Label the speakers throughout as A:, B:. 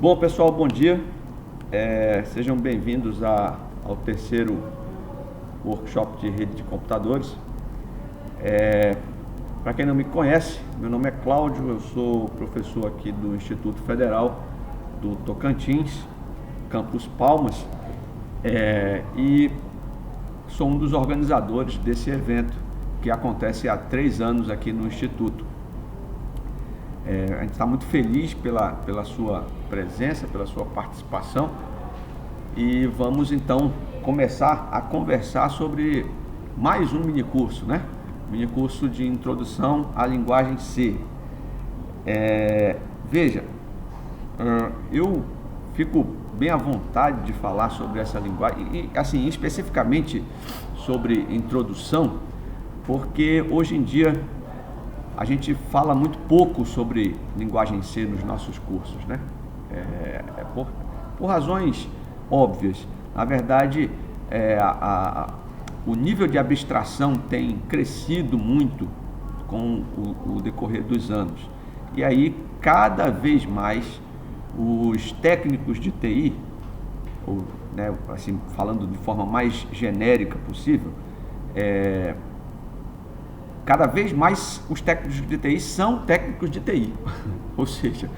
A: Bom, pessoal, bom dia. Sejam bem-vindos ao terceiro workshop de rede de computadores. Para quem não me conhece, meu nome é Cláudio, eu sou professor aqui do Instituto Federal do Tocantins, Campus Palmas, e sou um dos organizadores desse evento que acontece há 3 anos aqui no Instituto. A gente está muito feliz pela sua presença, pela sua participação, e vamos então começar a conversar sobre mais um minicurso, né? Minicurso de introdução à linguagem C. Veja, eu fico bem à vontade de falar sobre essa linguagem, e assim, especificamente sobre introdução, porque hoje em dia a gente fala muito pouco sobre linguagem C nos nossos cursos, né? Por razões óbvias. Na verdade, o nível de abstração tem crescido muito com o decorrer dos anos. E aí, cada vez mais, os técnicos de TI, né, assim, falando de forma mais genérica possível, cada vez mais os técnicos de TI são técnicos de TI, ou seja,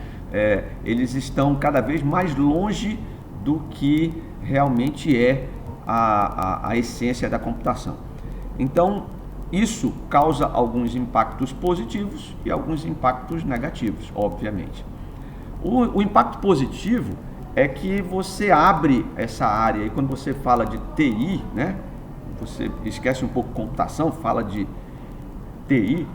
A: eles estão cada vez mais longe do que realmente é a essência da computação. Então, isso causa alguns impactos positivos e alguns impactos negativos, obviamente. O impacto positivo é que você abre essa área, e quando você fala de TI, né, você esquece um pouco computação, fala de TI,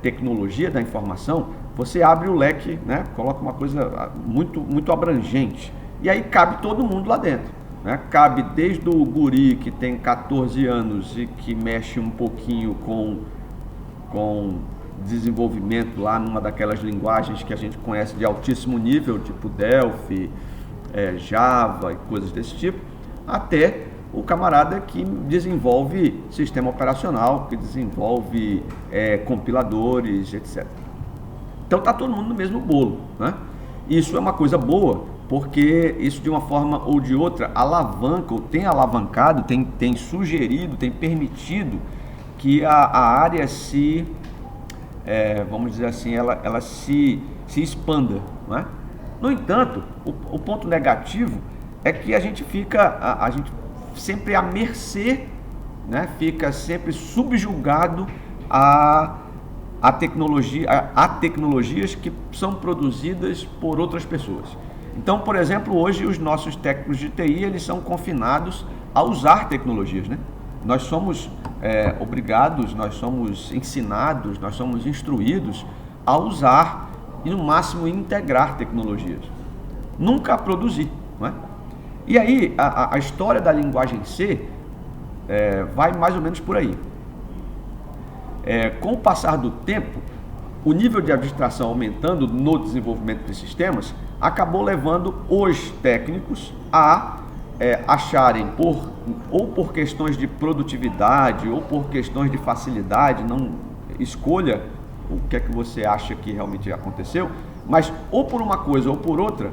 A: tecnologia da informação, você abre o leque, né, coloca uma coisa muito abrangente, e aí cabe todo mundo lá dentro, né? Cabe desde o guri que tem 14 anos e que mexe um pouquinho com desenvolvimento lá numa daquelas linguagens que a gente conhece de altíssimo nível, tipo Delphi, Java e coisas desse tipo, até o camarada que desenvolve sistema operacional, que desenvolve compiladores, etc. Então está todo mundo no mesmo bolo, né? Isso é uma coisa boa, porque isso de uma forma ou de outra alavanca, ou tem alavancado, tem sugerido, tem permitido que a área vamos dizer assim, ela se expanda, não é? No entanto, o ponto negativo é que a gente fica sempre à mercê, né? Fica sempre subjugado a tecnologias que são produzidas por outras pessoas. Então, por exemplo, hoje os nossos técnicos de TI, eles são confinados a usar tecnologias, né? Nós somos obrigados, nós somos ensinados, nós somos instruídos a usar e no máximo integrar tecnologias, nunca a produzir, não é? E aí a história da linguagem C vai mais ou menos por aí. Com o passar do tempo, o nível de abstração aumentando no desenvolvimento de sistemas acabou levando os técnicos a acharem, por questões de produtividade ou por questões de facilidade, não escolha o que é que você acha que realmente aconteceu, mas ou por uma coisa ou por outra,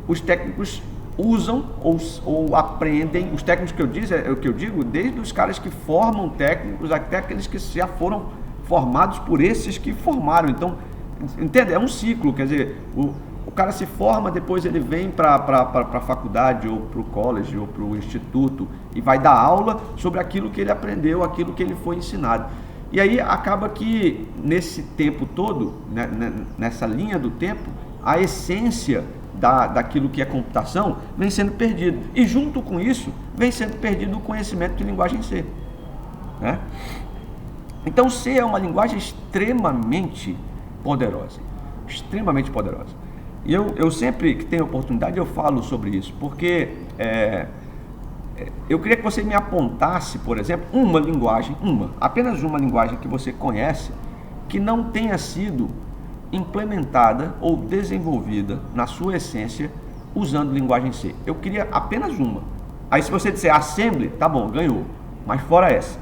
A: os técnicos usam ou aprendem, os técnicos que eu digo, desde os caras que formam técnicos até aqueles que já foram formados por esses que formaram. Então, entende? É um ciclo, quer dizer, o cara se forma, depois ele vem para a faculdade ou para o college ou para o instituto e vai dar aula sobre aquilo que ele aprendeu, aquilo que ele foi ensinado. E aí acaba que nesse tempo todo, né, nessa linha do tempo, a essência daquilo que é computação vem sendo perdido. E junto com isso, vem sendo perdido o conhecimento de linguagem C, né? Então C é uma linguagem extremamente poderosa. Extremamente poderosa. E eu sempre que tenho oportunidade eu falo sobre isso, porque eu queria que você me apontasse, por exemplo, apenas uma linguagem que você conhece que não tenha sido implementada ou desenvolvida na sua essência usando linguagem C. Eu queria apenas uma. Aí se você disser Assembly, tá bom, ganhou. Mas fora essa,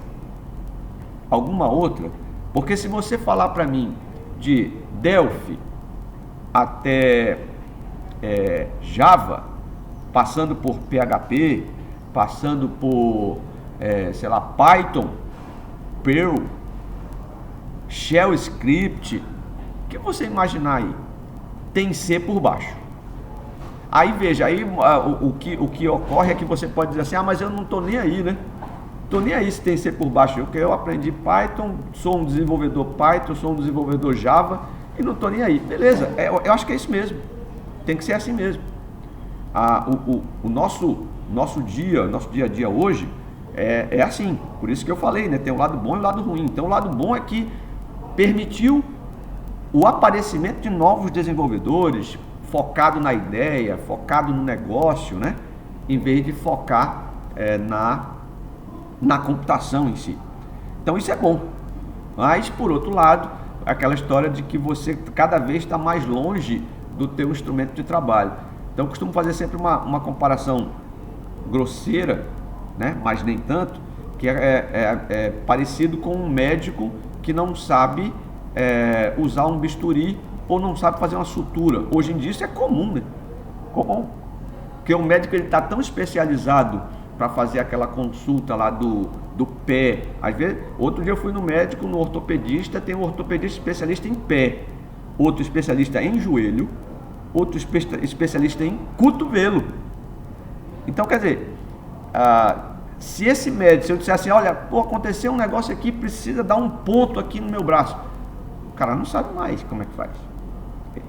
A: alguma outra? Porque se você falar para mim de Delphi, até Java, passando por PHP, passando por, sei lá, Python, Perl, Shell Script, o que você imaginar aí, tem C por baixo. Aí veja, aí o que ocorre é que você pode dizer assim, mas eu não estou nem aí, né? Estou nem aí se tem C por baixo, porque eu aprendi Python, sou um desenvolvedor Python, sou um desenvolvedor Java e não estou nem aí. Beleza, eu acho que é isso mesmo, tem que ser assim mesmo. O nosso dia a dia hoje é assim, por isso que eu falei, né? Tem o lado bom e o lado ruim. Então o lado bom é que permitiu o aparecimento de novos desenvolvedores, focado na ideia, focado no negócio, né? Em vez de focar na computação em si. Então isso é bom. Mas, por outro lado, aquela história de que você cada vez está mais longe do teu instrumento de trabalho. Então eu costumo fazer sempre uma comparação grosseira, né? Mas nem tanto, que é parecido com um médico que não sabe usar um bisturi ou não sabe fazer uma sutura. Hoje em dia isso é comum, né? Comum. Porque o médico está tão especializado para fazer aquela consulta lá do pé. Às vezes, outro dia eu fui no médico, no ortopedista, tem um ortopedista especialista em pé, outro especialista em joelho, outro especialista em cotovelo. Então, quer dizer, se esse médico, se eu disser assim, olha, aconteceu um negócio aqui, precisa dar um ponto aqui no meu braço, o cara não sabe mais como é que faz.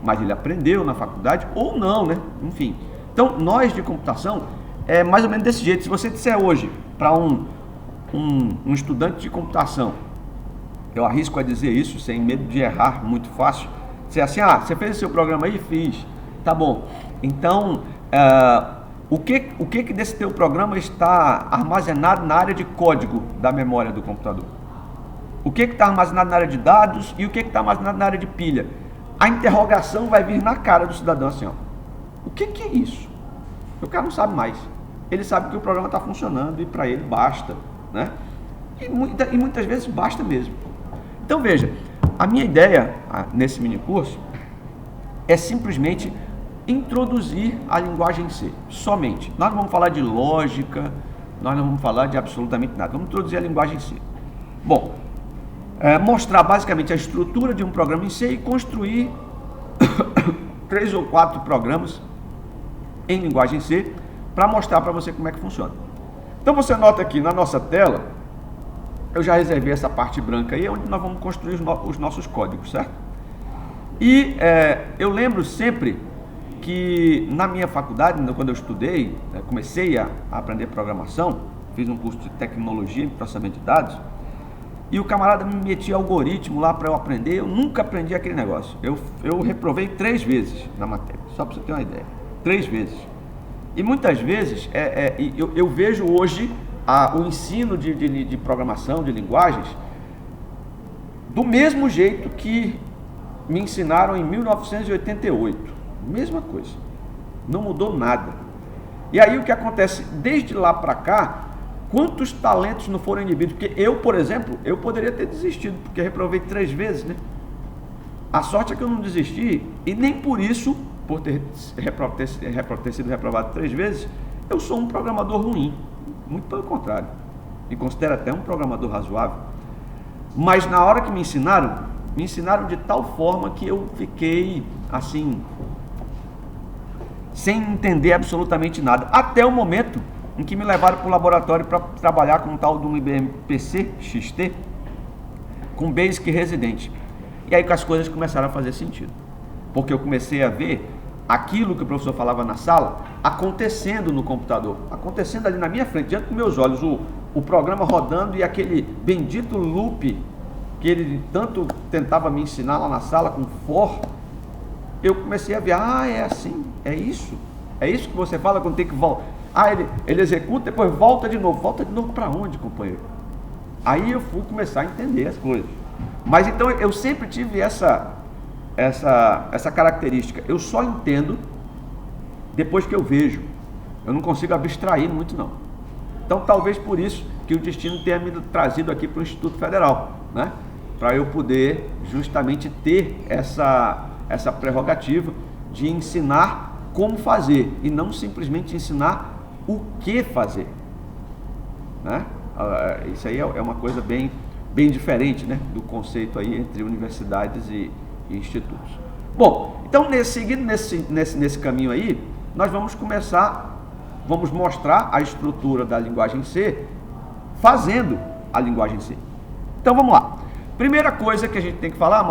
A: Mas ele aprendeu na faculdade ou não, né? Enfim. Então, nós de computação, é mais ou menos desse jeito. Se você disser hoje para um estudante de computação, eu arrisco a dizer isso sem medo de errar muito fácil, dizer assim, você fez o seu programa aí? Fiz. Tá bom. Então, o que desse teu programa está armazenado na área de código da memória do computador? O que está armazenado na área de dados e o que está armazenado na área de pilha? A interrogação vai vir na cara do cidadão assim, o que é isso? O cara não sabe mais. Ele sabe que o programa está funcionando e para ele basta, né? E muitas vezes basta mesmo. Então veja, a minha ideia nesse mini curso é simplesmente introduzir a linguagem C, somente. Nós não vamos falar de lógica, nós não vamos falar de absolutamente nada. Vamos introduzir a linguagem C. Bom, mostrar basicamente a estrutura de um programa em C e construir 3 ou 4 programas em linguagem C para mostrar para você como é que funciona. Então você nota aqui na nossa tela, eu já reservei essa parte branca aí, onde nós vamos construir os nossos códigos, certo? E eu lembro sempre que na minha faculdade, quando eu estudei, comecei a aprender programação, fiz um curso de tecnologia em processamento de dados, e o camarada me metia algoritmo lá para eu aprender. Eu nunca aprendi aquele negócio. Eu reprovei 3 vezes na matéria, só para você ter uma ideia. 3 vezes. E muitas vezes eu vejo hoje o ensino de programação, de linguagens, do mesmo jeito que me ensinaram em 1988. Mesma coisa. Não mudou nada. E aí o que acontece? Desde lá para cá, quantos talentos não foram inibidos? Porque eu, por exemplo, eu poderia ter desistido, porque reprovei 3 vezes, né? A sorte é que eu não desisti, e nem por isso, por ter sido reprovado 3 vezes, eu sou um programador ruim. Muito pelo contrário. Me considero até um programador razoável. Mas na hora que me ensinaram de tal forma que eu fiquei, assim, sem entender absolutamente nada. Até o momento em que me levaram para o laboratório para trabalhar com um tal de um IBM PC XT, com Basic Resident. E aí que as coisas começaram a fazer sentido. Porque eu comecei a ver aquilo que o professor falava na sala acontecendo no computador, acontecendo ali na minha frente, diante dos meus olhos, o programa rodando e aquele bendito loop que ele tanto tentava me ensinar lá na sala com for. Eu comecei a ver, é assim, é isso que você fala quando tem que voltar. Ele executa, depois volta de novo para onde, companheiro? Aí eu fui começar a entender as coisas. Mas então eu sempre tive essa característica. Eu só entendo depois que eu vejo. Eu não consigo abstrair muito, não. Então talvez por isso que o destino tenha me trazido aqui para o Instituto Federal, né? Para eu poder justamente ter essa prerrogativa de ensinar como fazer e não simplesmente ensinar o que fazer, né? Isso aí é uma coisa bem diferente, né, do conceito aí entre universidades e institutos. Bom, então seguindo nesse caminho aí, nós vamos mostrar a estrutura da linguagem C fazendo a linguagem C. Então vamos lá. Primeira coisa que a gente tem que falar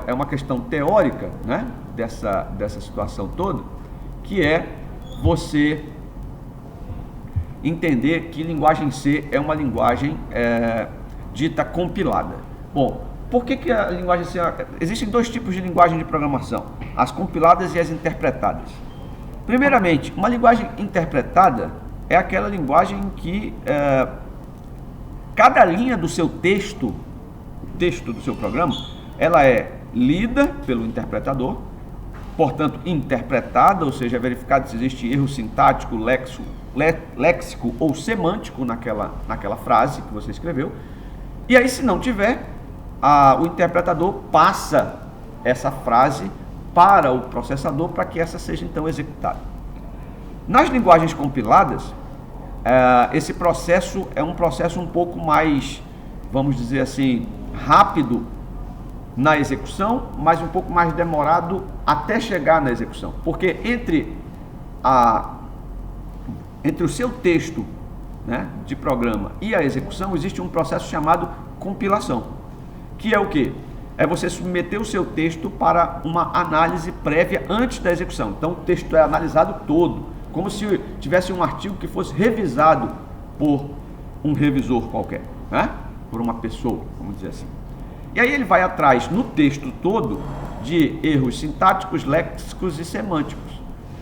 A: é uma questão teórica, né, dessa situação toda, que é você entender que linguagem C é uma linguagem dita compilada. Bom, por que a linguagem C... Existem dois tipos de linguagem de programação, as compiladas e as interpretadas. Primeiramente, uma linguagem interpretada é aquela linguagem em que cada linha do seu texto, o texto do seu programa, ela é lida pelo interpretador, portanto interpretada, ou seja, verificado se existe erro sintático, léxico ou semântico naquela frase que você escreveu. E aí, se não tiver, o interpretador passa essa frase para o processador para que essa seja então executada. Nas linguagens compiladas, esse processo é um processo um pouco mais, vamos dizer assim, rápido na execução, mas um pouco mais demorado até chegar na execução, porque entre o seu texto, né, de programa e a execução existe um processo chamado compilação, que é o quê? É você submeter o seu texto para uma análise prévia antes da execução. Então o texto é analisado todo, como se tivesse um artigo que fosse revisado por um revisor qualquer, né? Por uma pessoa, vamos dizer assim. E aí ele vai atrás no texto todo de erros sintáticos, léxicos e semânticos.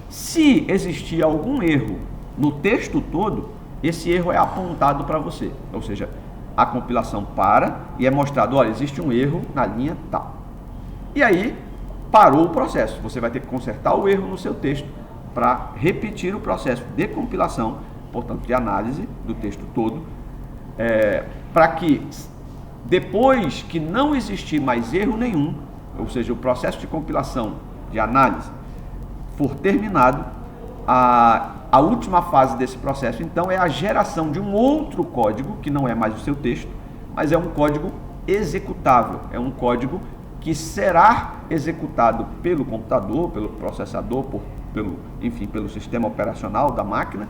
A: Se existir algum erro no texto todo, esse erro é apontado para você, ou seja, a compilação para e é mostrado, olha, existe um erro na linha tal. E aí parou o processo, você vai ter que consertar o erro no seu texto para repetir o processo de compilação, portanto de análise do texto todo, para que depois que não existir mais erro nenhum, ou seja, o processo de compilação, de análise, for terminado, a última fase desse processo, então, é a geração de um outro código, que não é mais o seu texto, mas é um código executável, é um código que será executado pelo computador, pelo processador, pelo sistema operacional da máquina,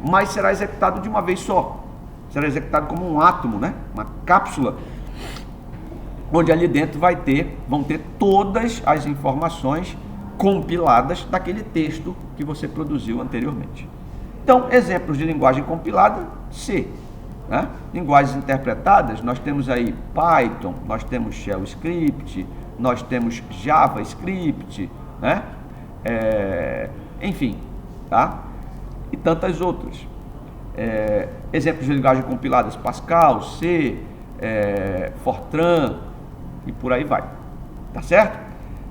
A: mas será executado de uma vez só. Será executado como um átomo, né? Uma cápsula, onde ali dentro vão ter todas as informações compiladas daquele texto que você produziu anteriormente. Então, exemplos de linguagem compilada, C. Né? Linguagens interpretadas, nós temos aí Python, nós temos Shell Script, nós temos JavaScript, né? Enfim, tá? E tantas outras. Exemplos de linguagem compiladas, Pascal, C, Fortran e por aí vai. Tá certo?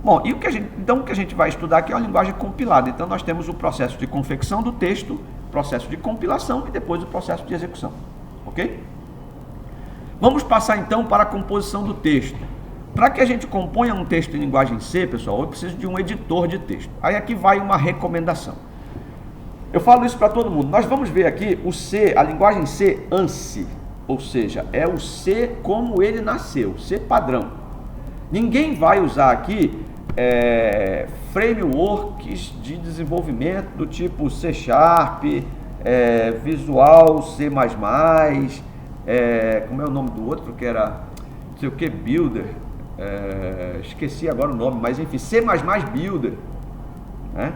A: Bom, e o que a gente vai estudar aqui é uma linguagem compilada. Então nós temos o processo de confecção do texto, processo de compilação e depois o processo de execução. Ok? Vamos passar então para a composição do texto. Para que a gente componha um texto em linguagem C, pessoal, eu preciso de um editor de texto. Aí aqui vai uma recomendação. Eu falo isso para todo mundo. Nós vamos ver aqui o C, a linguagem C ANSI, ou seja, é o C como ele nasceu, C padrão. Ninguém vai usar aqui frameworks de desenvolvimento do tipo C Sharp, Visual C++, como é o nome do outro que era, não sei o que, Builder, esqueci agora o nome, mas enfim, C++ Builder, né?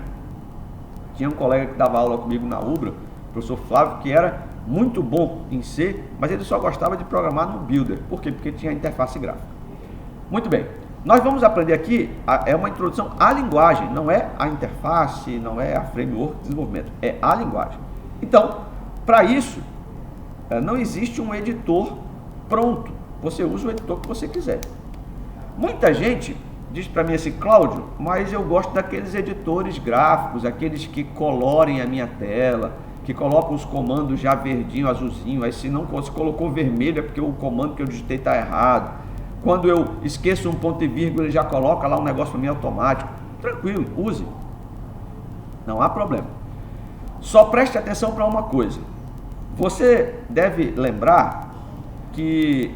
A: Tinha um colega que dava aula comigo na Ubra, o professor Flávio, que era muito bom em C, mas ele só gostava de programar no Builder. Por quê? Porque tinha interface gráfica. Muito bem, nós vamos aprender aqui, é uma introdução à linguagem, não é a interface, não é a framework de desenvolvimento, é a linguagem. Então, para isso, não existe um editor pronto, você usa o editor que você quiser. Muita gente diz para mim assim, Cláudio, mas eu gosto daqueles editores gráficos, aqueles que colorem a minha tela, que colocam os comandos já verdinho, azulzinho, aí se colocou vermelho é porque o comando que eu digitei está errado. Quando eu esqueço um ponto e vírgula, ele já coloca lá um negócio para mim automático. Tranquilo, use. Não há problema. Só preste atenção para uma coisa. Você deve lembrar que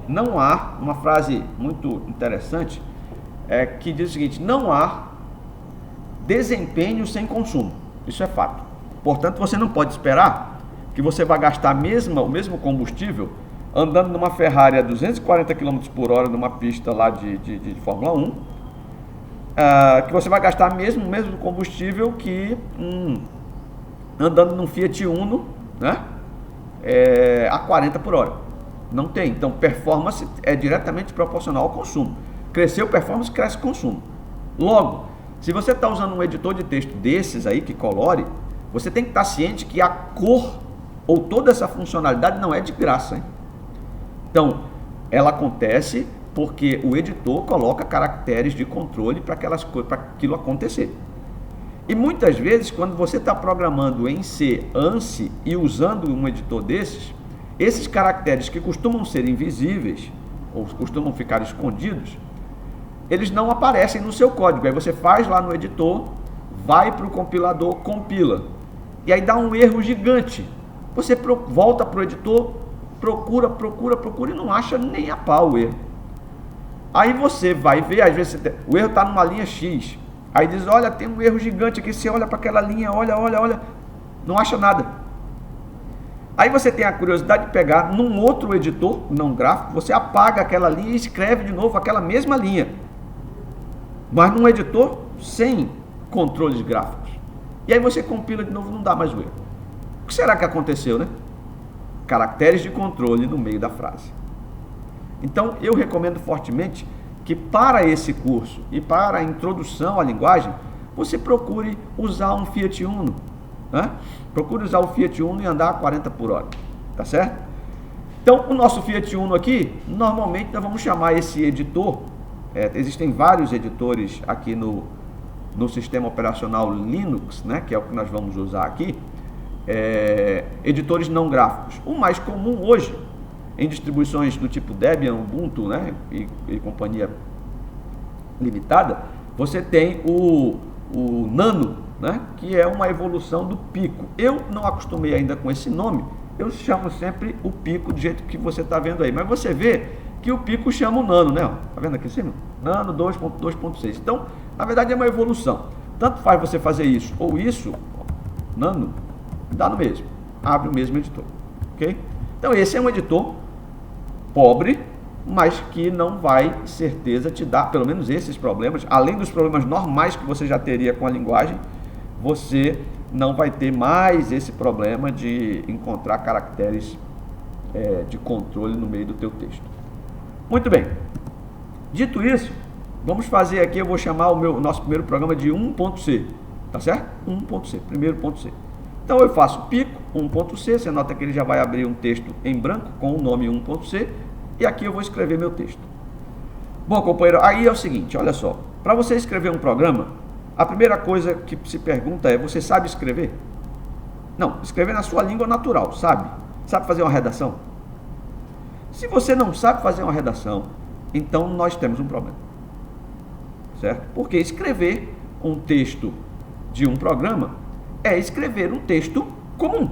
A: não há, uma frase muito interessante, que diz o seguinte: não há desempenho sem consumo. Isso é fato. Portanto, você não pode esperar que você vai gastar o mesmo combustível andando numa Ferrari a 240 km por hora numa pista lá de Fórmula 1, que você vai gastar o mesmo combustível que andando num Fiat Uno, né, a 40 por hora. Não tem. Então, performance é diretamente proporcional ao consumo. Cresceu performance, cresce consumo. Logo, se você está usando um editor de texto desses aí, que colore, você tem que estar ciente que a cor ou toda essa funcionalidade não é de graça, hein? Então, ela acontece porque o editor coloca caracteres de controle para aquilo acontecer. E muitas vezes, quando você está programando em C, ANSI e usando um editor desses, esses caracteres que costumam ser invisíveis ou costumam ficar escondidos, eles não aparecem no seu código. Aí você faz lá no editor, vai para o compilador, compila, e aí dá um erro gigante. Você volta para o editor, procura e não acha nem a pau o erro. Aí você vai ver, às vezes o erro está numa linha X, aí diz: olha, tem um erro gigante aqui. Você olha para aquela linha, olha, não acha nada. Aí você tem a curiosidade de pegar num outro editor não gráfico, você apaga aquela linha e escreve de novo aquela mesma linha, mas num editor sem controles gráficos. E aí você compila de novo, não dá mais o erro. O que será que aconteceu, né? Caracteres de controle no meio da frase. Então, eu recomendo fortemente que para esse curso e para a introdução à linguagem, você procure usar um Fiat Uno, né? Procure usar o Fiat Uno e andar a 40 por hora, tá certo? Então, o nosso Fiat Uno aqui, normalmente nós vamos chamar esse editor, existem vários editores aqui no sistema operacional Linux, né, que é o que nós vamos usar aqui, editores não gráficos. O mais comum hoje, em distribuições do tipo Debian, Ubuntu, né, e companhia limitada, você tem o Nano, né, que é uma evolução do Pico. Eu não acostumei ainda com esse nome, eu chamo sempre o Pico do jeito que você está vendo aí, mas você vê que o Pico chama o Nano, né? Tá vendo aqui em cima? Nano 2.2.6. Então, na verdade é uma evolução. Tanto faz você fazer isso ou isso, Nano, dá no mesmo. Abre o mesmo editor, ok? Então esse é um editor pobre, mas que não vai, certeza, te dar pelo menos esses problemas. Além dos problemas normais que você já teria com a linguagem, você não vai ter mais esse problema de encontrar caracteres de controle no meio do teu texto. Muito bem. Dito isso, vamos fazer aqui, eu vou chamar o nosso primeiro programa de 1.c, tá certo? 1.c, primeiro ponto C. Então eu faço pico 1.c, você nota que ele já vai abrir um texto em branco com o nome 1.c, e aqui eu vou escrever meu texto. Bom, companheiro, aí é o seguinte, olha só, para você escrever um programa, a primeira coisa que se pergunta é: você sabe escrever? Não, escrever na sua língua natural, sabe? Sabe fazer uma redação? Se você não sabe fazer uma redação, então nós temos um problema, certo? Porque escrever um texto de um programa é escrever um texto comum,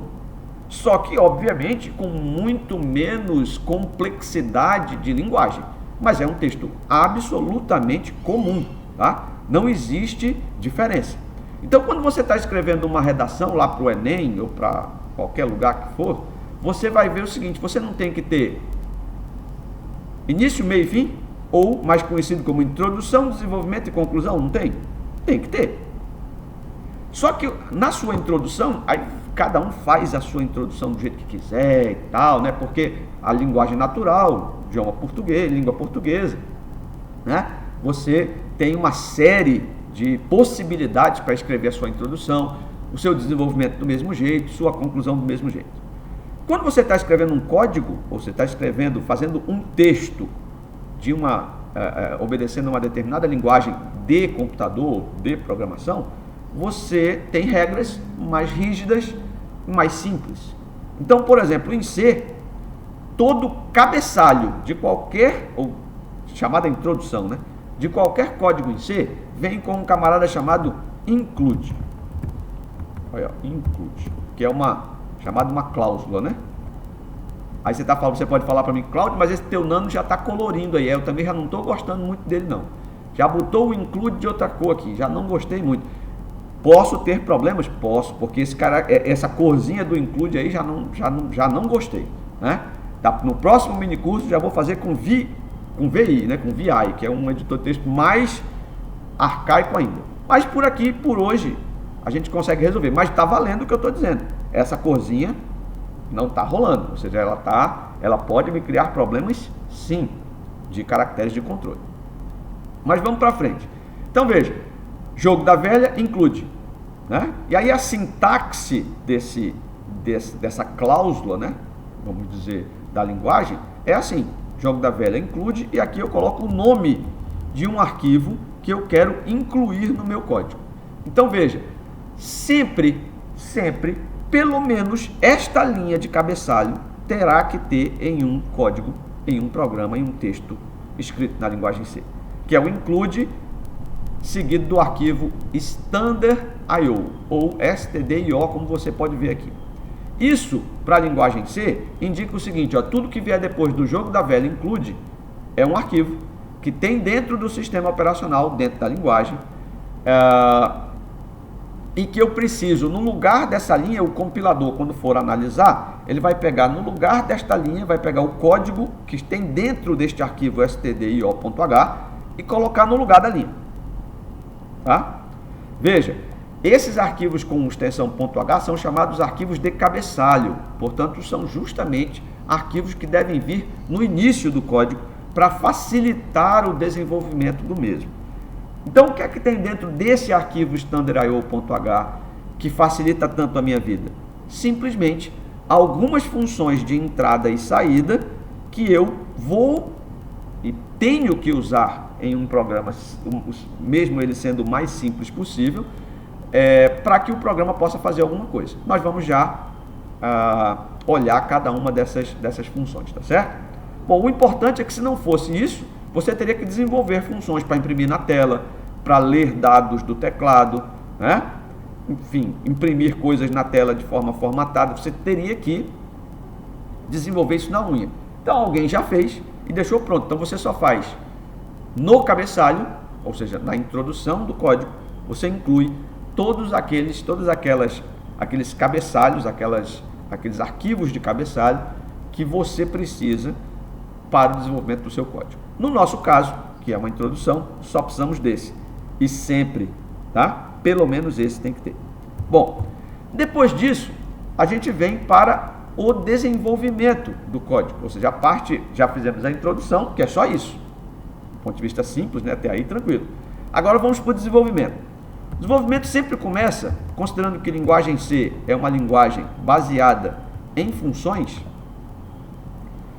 A: só que obviamente com muito menos complexidade de linguagem, mas é um texto absolutamente comum, tá? Não existe diferença. Então, quando você está escrevendo uma redação lá para o Enem ou para qualquer lugar que for, você vai ver o seguinte: você não tem que ter início, meio e fim, ou mais conhecido como introdução, desenvolvimento e conclusão. Não tem? Tem que ter. Só que na sua introdução, aí cada um faz a sua introdução do jeito que quiser e tal, né? Porque a linguagem natural, idioma português, língua portuguesa, né? Você tem uma série de possibilidades para escrever a sua introdução, o seu desenvolvimento do mesmo jeito, sua conclusão do mesmo jeito. Quando você está escrevendo um código, ou você está fazendo um texto de obedecendo uma determinada linguagem de computador, de programação, você tem regras mais rígidas, mais simples. Então, por exemplo, em C, todo cabeçalho de qualquer, ou chamada introdução, né? De qualquer código em C, vem com um camarada chamado include. Olha, include, que é chamada uma cláusula, né? Aí você pode falar para mim, Cláudio, mas esse teu nano já está colorindo aí. Eu também já não estou gostando muito dele, não. Já botou o include de outra cor aqui, já não gostei muito. Posso ter problemas? Posso, porque essa corzinha do include aí já não gostei, né? No próximo mini curso já vou fazer com VI, né? Com VI, que é um editor de texto mais arcaico ainda. Mas por aqui, por hoje, a gente consegue resolver. Mas está valendo o que eu estou dizendo. Essa corzinha não está rolando, ou seja, ela pode me criar problemas, sim, de caracteres de controle. Mas vamos para frente. Então veja, jogo da velha include, né? E aí a sintaxe dessa cláusula, né? Vamos dizer, da linguagem, é assim: jogo da velha include, e aqui eu coloco o nome de um arquivo que eu quero incluir no meu código. Então veja, sempre, pelo menos esta linha de cabeçalho terá que ter em um código, em um programa, em um texto escrito na linguagem C, que é o include seguido do arquivo std.io ou stdio, como você pode ver aqui. Isso, para a linguagem C, indica o seguinte, ó, tudo que vier depois do jogo da velha include é um arquivo que tem dentro do sistema operacional, dentro da linguagem, e que eu preciso, no lugar dessa linha, o compilador, quando for analisar, ele vai pegar no lugar desta linha, vai pegar o código que tem dentro deste arquivo stdio.h e colocar no lugar da linha. Tá? Veja, esses arquivos com extensão .h são chamados arquivos de cabeçalho, portanto, são justamente arquivos que devem vir no início do código para facilitar o desenvolvimento do mesmo. Então, o que é que tem dentro desse arquivo std.io.h que facilita tanto a minha vida? Simplesmente algumas funções de entrada e saída que eu vou e tenho que usar em um programa, mesmo ele sendo o mais simples possível, para que o programa possa fazer alguma coisa. Nós vamos já olhar cada uma dessas funções, tá certo? Bom, o importante é que se não fosse isso, você teria que desenvolver funções para imprimir na tela, para ler dados do teclado, né? Enfim, imprimir coisas na tela de forma formatada. Você teria que desenvolver isso na unha. Então alguém já fez e deixou pronto. Então você só faz no cabeçalho, ou seja, na introdução do código, você inclui todos aqueles cabeçalhos, aqueles arquivos de cabeçalho que você precisa para o desenvolvimento do seu código. No nosso caso, que é uma introdução, só precisamos desse. E sempre, tá? Pelo menos esse tem que ter. Bom, depois disso, a gente vem para o desenvolvimento do código. Ou seja, já fizemos a introdução, que é só isso. Do ponto de vista simples, né? Até aí tranquilo. Agora vamos para o desenvolvimento. O desenvolvimento sempre começa, considerando que linguagem C é uma linguagem baseada em funções,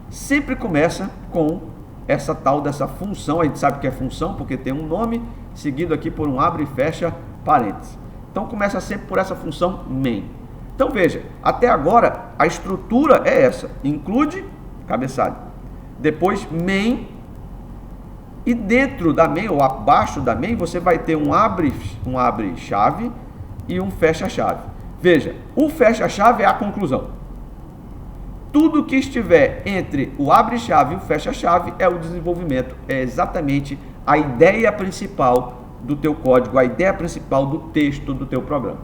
A: sempre começa com essa tal dessa função. A gente sabe que é função porque tem um nome seguido aqui por um abre e fecha parênteses. Então começa sempre por essa função main. Então veja, até agora a estrutura é essa: include cabeçalho, depois main, e dentro da main ou abaixo da main você vai ter um abre chave e um fecha chave. Veja, o fecha chave é a conclusão. Tudo que estiver entre o abre-chave e o fecha-chave é o desenvolvimento. É exatamente a ideia principal do teu código, a ideia principal do texto do teu programa.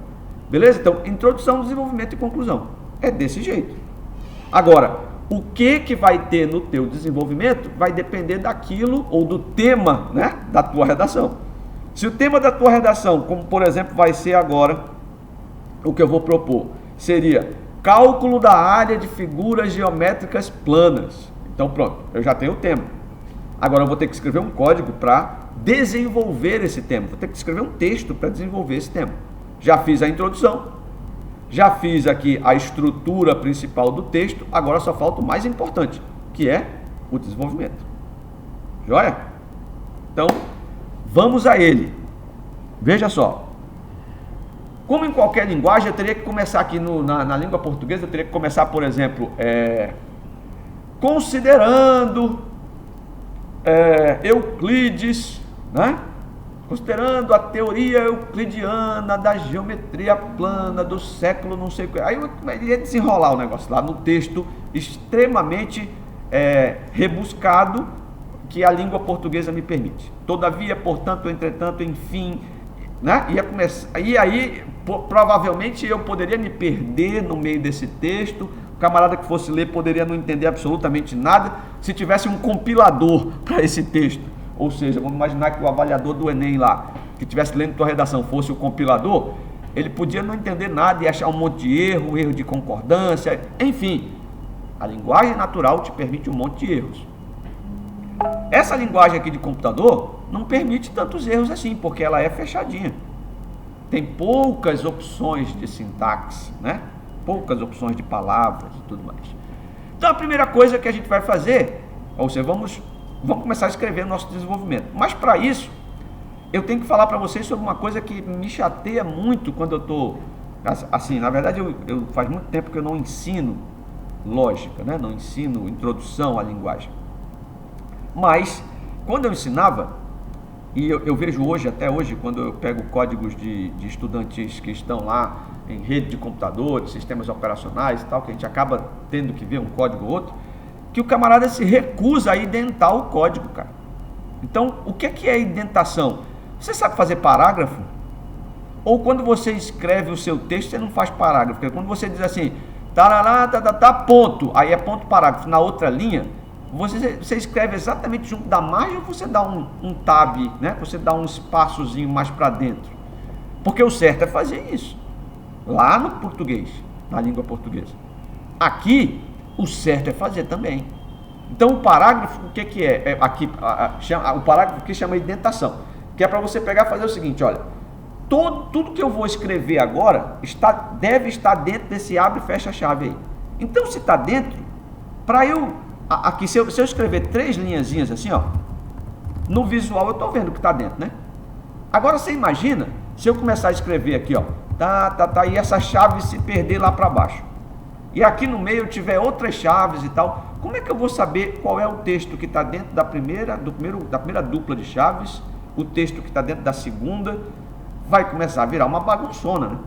A: Beleza? Então, introdução, desenvolvimento e conclusão. É desse jeito. Agora, o que vai ter no teu desenvolvimento vai depender daquilo ou do tema, né, da tua redação. Se o tema da tua redação, como por exemplo vai ser agora, o que eu vou propor, seria cálculo da área de figuras geométricas planas. Então pronto, eu já tenho o tema. Agora eu vou ter que escrever um código para desenvolver esse tema. Vou ter que escrever um texto para desenvolver esse tema. Já fiz a introdução, já fiz aqui a estrutura principal do texto, agora só falta o mais importante, que é o desenvolvimento. Joia? Então, vamos a ele. Veja só. Como em qualquer linguagem, eu teria que começar aqui na língua portuguesa, eu teria que começar, por exemplo, considerando Euclides, né? Considerando a teoria euclidiana da geometria plana do século não sei o que. Aí eu ia desenrolar o negócio lá no texto extremamente rebuscado que a língua portuguesa me permite. Todavia, portanto, entretanto, enfim, né? Ia começar, e aí provavelmente eu poderia me perder no meio desse texto. O camarada que fosse ler poderia não entender absolutamente nada se tivesse um compilador para esse texto. Ou seja, vamos imaginar que o avaliador do Enem lá, que estivesse lendo tua redação, fosse o compilador, ele podia não entender nada e achar um monte de erro de concordância, enfim. A linguagem natural te permite um monte de erros. Essa linguagem aqui de computador não permite tantos erros assim, porque ela é fechadinha. Tem poucas opções de sintaxe, né? Poucas opções de palavras e tudo mais. Então a primeira coisa que a gente vai fazer, ou seja, vamos começar a escrever nosso desenvolvimento. Mas para isso, eu tenho que falar para vocês sobre uma coisa que me chateia muito quando eu estou... Assim, na verdade, eu faz muito tempo que eu não ensino lógica, né? Não ensino introdução à linguagem. Mas, quando eu ensinava, e eu vejo hoje, até hoje, quando eu pego códigos de estudantes que estão lá em rede de computadores, sistemas operacionais e tal, que a gente acaba tendo que ver um código ou outro, que o camarada se recusa a identar o código, cara. Então, o que é indentação? Você sabe fazer parágrafo? Ou quando você escreve o seu texto, você não faz parágrafo? Porque quando você diz assim, ponto, aí é ponto parágrafo, na outra linha, você escreve exatamente junto da margem ou você dá um tab, né? Você dá um espaçozinho mais para dentro? Porque o certo é fazer isso, lá no português, na língua portuguesa. Aqui, o certo é fazer também. Então o parágrafo, o que é? O parágrafo que chama indentação, que é para você pegar e fazer o seguinte, olha, tudo que eu vou escrever agora deve estar dentro desse abre e fecha chave aí. Então se está dentro, para aqui, se eu escrever 3 linhazinhas assim, ó, no visual eu estou vendo que está dentro, né? Agora você imagina, se eu começar a escrever aqui, ó, e essa chave se perder lá para baixo, e aqui no meio eu tiver outras chaves e tal, como é que eu vou saber qual é o texto que está dentro da primeira dupla de chaves, o texto que está dentro da segunda? Vai começar a virar uma bagunçona, né?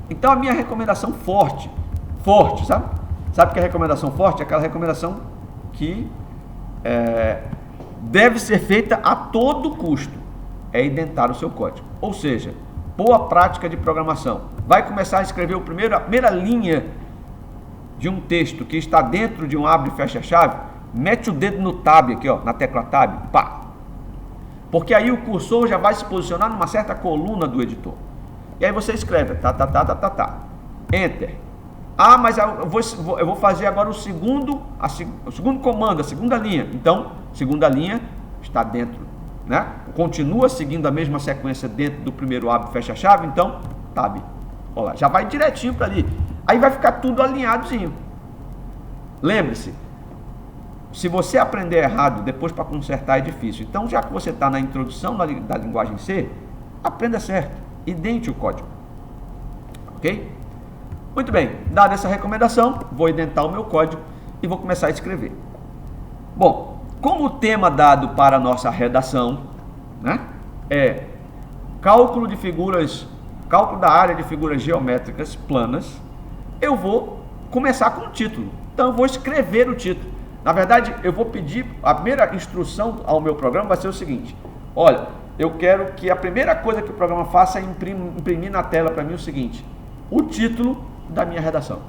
A: Então a minha recomendação forte, sabe? Sabe o que é recomendação forte? Aquela recomendação que deve ser feita a todo custo, é identar o seu código. Ou seja, boa prática de programação. Vai começar a escrever a primeira linha de um texto que está dentro de um abre e fecha chave, mete o dedo no tab aqui, ó, na tecla tab, pá. Porque aí o cursor já vai se posicionar numa certa coluna do editor. E aí você escreve, Enter. Ah, mas eu vou fazer agora o segundo comando, a segunda linha. Então, segunda linha está dentro, né? Continua seguindo a mesma sequência dentro do primeiro abre e fecha chave, então, tab. Olha lá, já vai direitinho para ali. Aí vai ficar tudo alinhadozinho. Lembre-se, se você aprender errado, depois para consertar é difícil. Então, já que você está na introdução da linguagem C, aprenda certo, idente o código. Ok? Muito bem, dada essa recomendação, vou identar o meu código e vou começar a escrever. Bom, como o tema dado para a nossa redação, né, é cálculo da área de figuras geométricas planas, eu vou começar com o título. Então eu vou escrever o título. Na verdade, eu vou pedir, a primeira instrução ao meu programa vai ser o seguinte: olha, eu quero que a primeira coisa que o programa faça é imprimir na tela para mim o seguinte: o título da minha redação.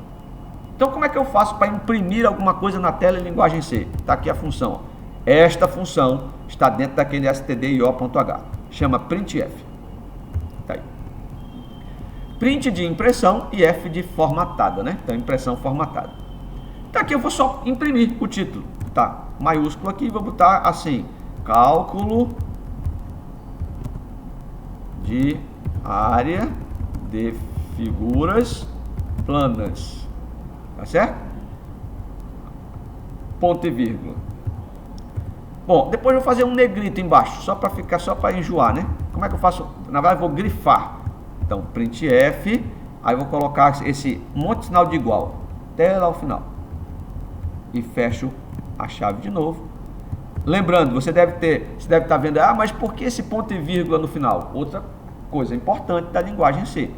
A: Então como é que eu faço para imprimir alguma coisa na tela em linguagem C? Está aqui a função. Esta função está dentro daquele stdio.h. Chama printf. Tá aí. Print de impressão e F de formatada, né? Então impressão formatada. Então aqui eu vou só imprimir o título. Tá? Maiúsculo aqui, vou botar assim: cálculo de área de figuras planas, tá certo? Ponto e vírgula. Bom, depois eu vou fazer um negrito embaixo, só para enjoar, né? Como é que eu faço? Na verdade, eu vou grifar. Então, printf, aí eu vou colocar esse monte de sinal de igual até lá ao final. E fecho a chave de novo. Lembrando, você deve estar vendo, mas por que esse ponto e vírgula no final? Outra coisa importante da linguagem C.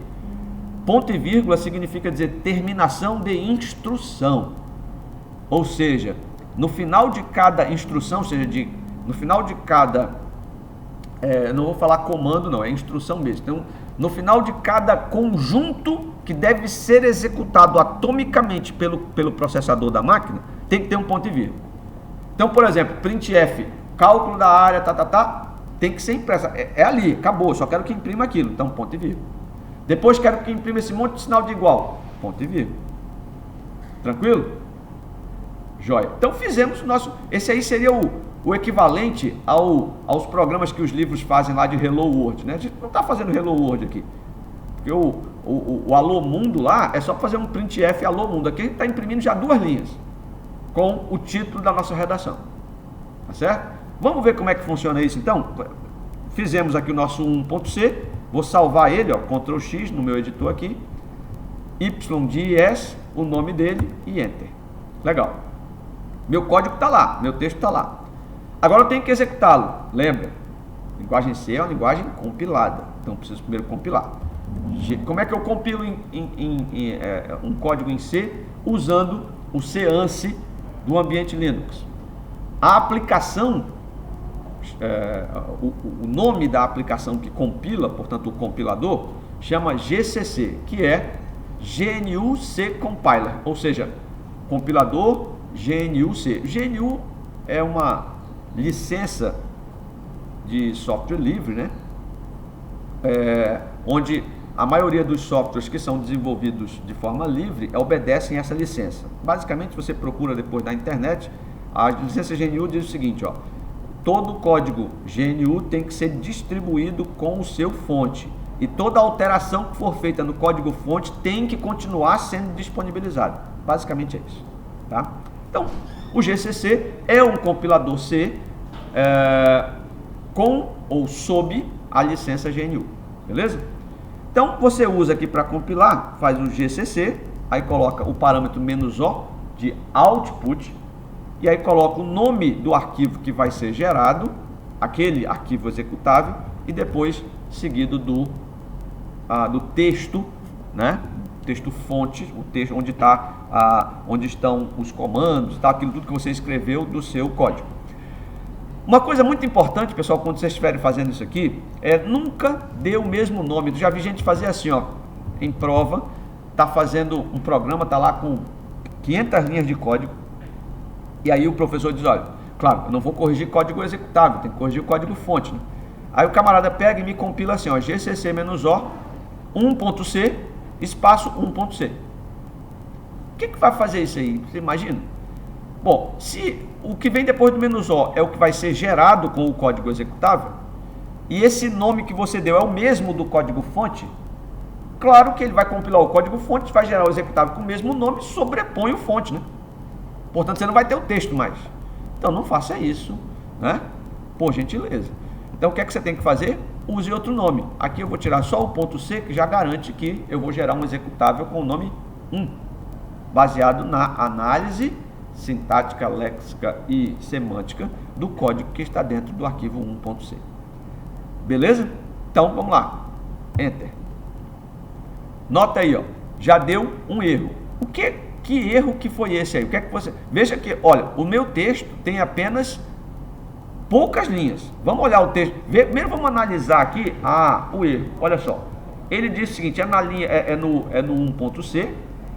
A: Ponto e vírgula significa dizer terminação de instrução. Ou seja, no final de cada instrução, ou seja, no final de cada... não vou falar comando não, é instrução mesmo. Então, no final de cada conjunto que deve ser executado atomicamente pelo processador da máquina, tem que ter um ponto e vírgula. Então, por exemplo, printf, cálculo da área, tem que ser impressa. É ali, acabou, só quero que imprima aquilo. Então, ponto e vírgula. Depois quero que imprima esse monte de sinal de igual. Ponto e vírgula. Tranquilo? Joia. Então, fizemos o nosso... Esse aí seria o equivalente aos programas que os livros fazem lá de Hello World, né? A gente não está fazendo Hello World aqui. Porque o Alô Mundo lá é só fazer um printf Alô Mundo. Aqui a gente está imprimindo já 2 linhas com o título da nossa redação. Tá certo? Vamos ver como é que funciona isso então? Fizemos aqui o nosso 1.c, vou salvar ele, ó, Ctrl X no meu editor aqui, YDS, o nome dele e Enter. Legal. Meu código está lá, meu texto está lá. Agora eu tenho que executá-lo. Lembra? Linguagem C é uma linguagem compilada, então preciso primeiro compilar. Como é que eu compilo um código em C? Usando o CANSI do ambiente Linux. A aplicação, o nome da aplicação que compila, portanto o compilador, chama GCC, que é GNU C Compiler, ou seja, compilador GNU C. GNU é uma licença de software livre, né? Onde a maioria dos softwares que são desenvolvidos de forma livre obedecem essa licença. Basicamente, você procura depois na internet, a licença GNU diz o seguinte, ó, todo código GNU tem que ser distribuído com o seu fonte e toda alteração que for feita no código fonte tem que continuar sendo disponibilizada. Basicamente é isso, tá? Então, o GCC é um compilador C com ou sob a licença GNU, beleza? Então, você usa aqui para compilar, faz o GCC, aí coloca o parâmetro "-o" de output, e aí coloca o nome do arquivo que vai ser gerado, aquele arquivo executável, e depois seguido do texto, né? Texto fonte, o texto onde estão os comandos, tá? Aquilo tudo que você escreveu do seu código. Uma coisa muito importante, pessoal, quando vocês estiverem fazendo isso aqui, nunca dê o mesmo nome. Eu já vi gente fazer assim, ó, em prova, tá fazendo um programa, tá lá com 500 linhas de código, e aí o professor diz, olha, claro, eu não vou corrigir código executável, tem que corrigir o código fonte, né? Aí o camarada pega e me compila assim, ó, GCC-O, 1.c, espaço 1.c. O que vai fazer isso aí? Você imagina? Bom, se o que vem depois do "-o" é o que vai ser gerado com o código executável, e esse nome que você deu é o mesmo do código fonte, claro que ele vai compilar o código fonte, vai gerar o executável com o mesmo nome, sobrepõe o fonte, né? Portanto, você não vai ter o texto mais. Então, não faça isso, né? Por gentileza. Então, o que é que você tem que fazer? Use outro nome. Aqui eu vou tirar só o .c, que já garante que eu vou gerar um executável com o nome 1, baseado na análise sintática, léxica e semântica do código que está dentro do arquivo 1.c. Beleza? Então, vamos lá. Enter. Nota aí, ó, já deu um erro. Que erro que foi esse aí? O que é que você... Veja que, olha, o meu texto tem apenas poucas linhas. Vamos olhar o texto. Primeiro vamos analisar aqui o erro. Olha só. Ele diz o seguinte, na linha, no 1.c,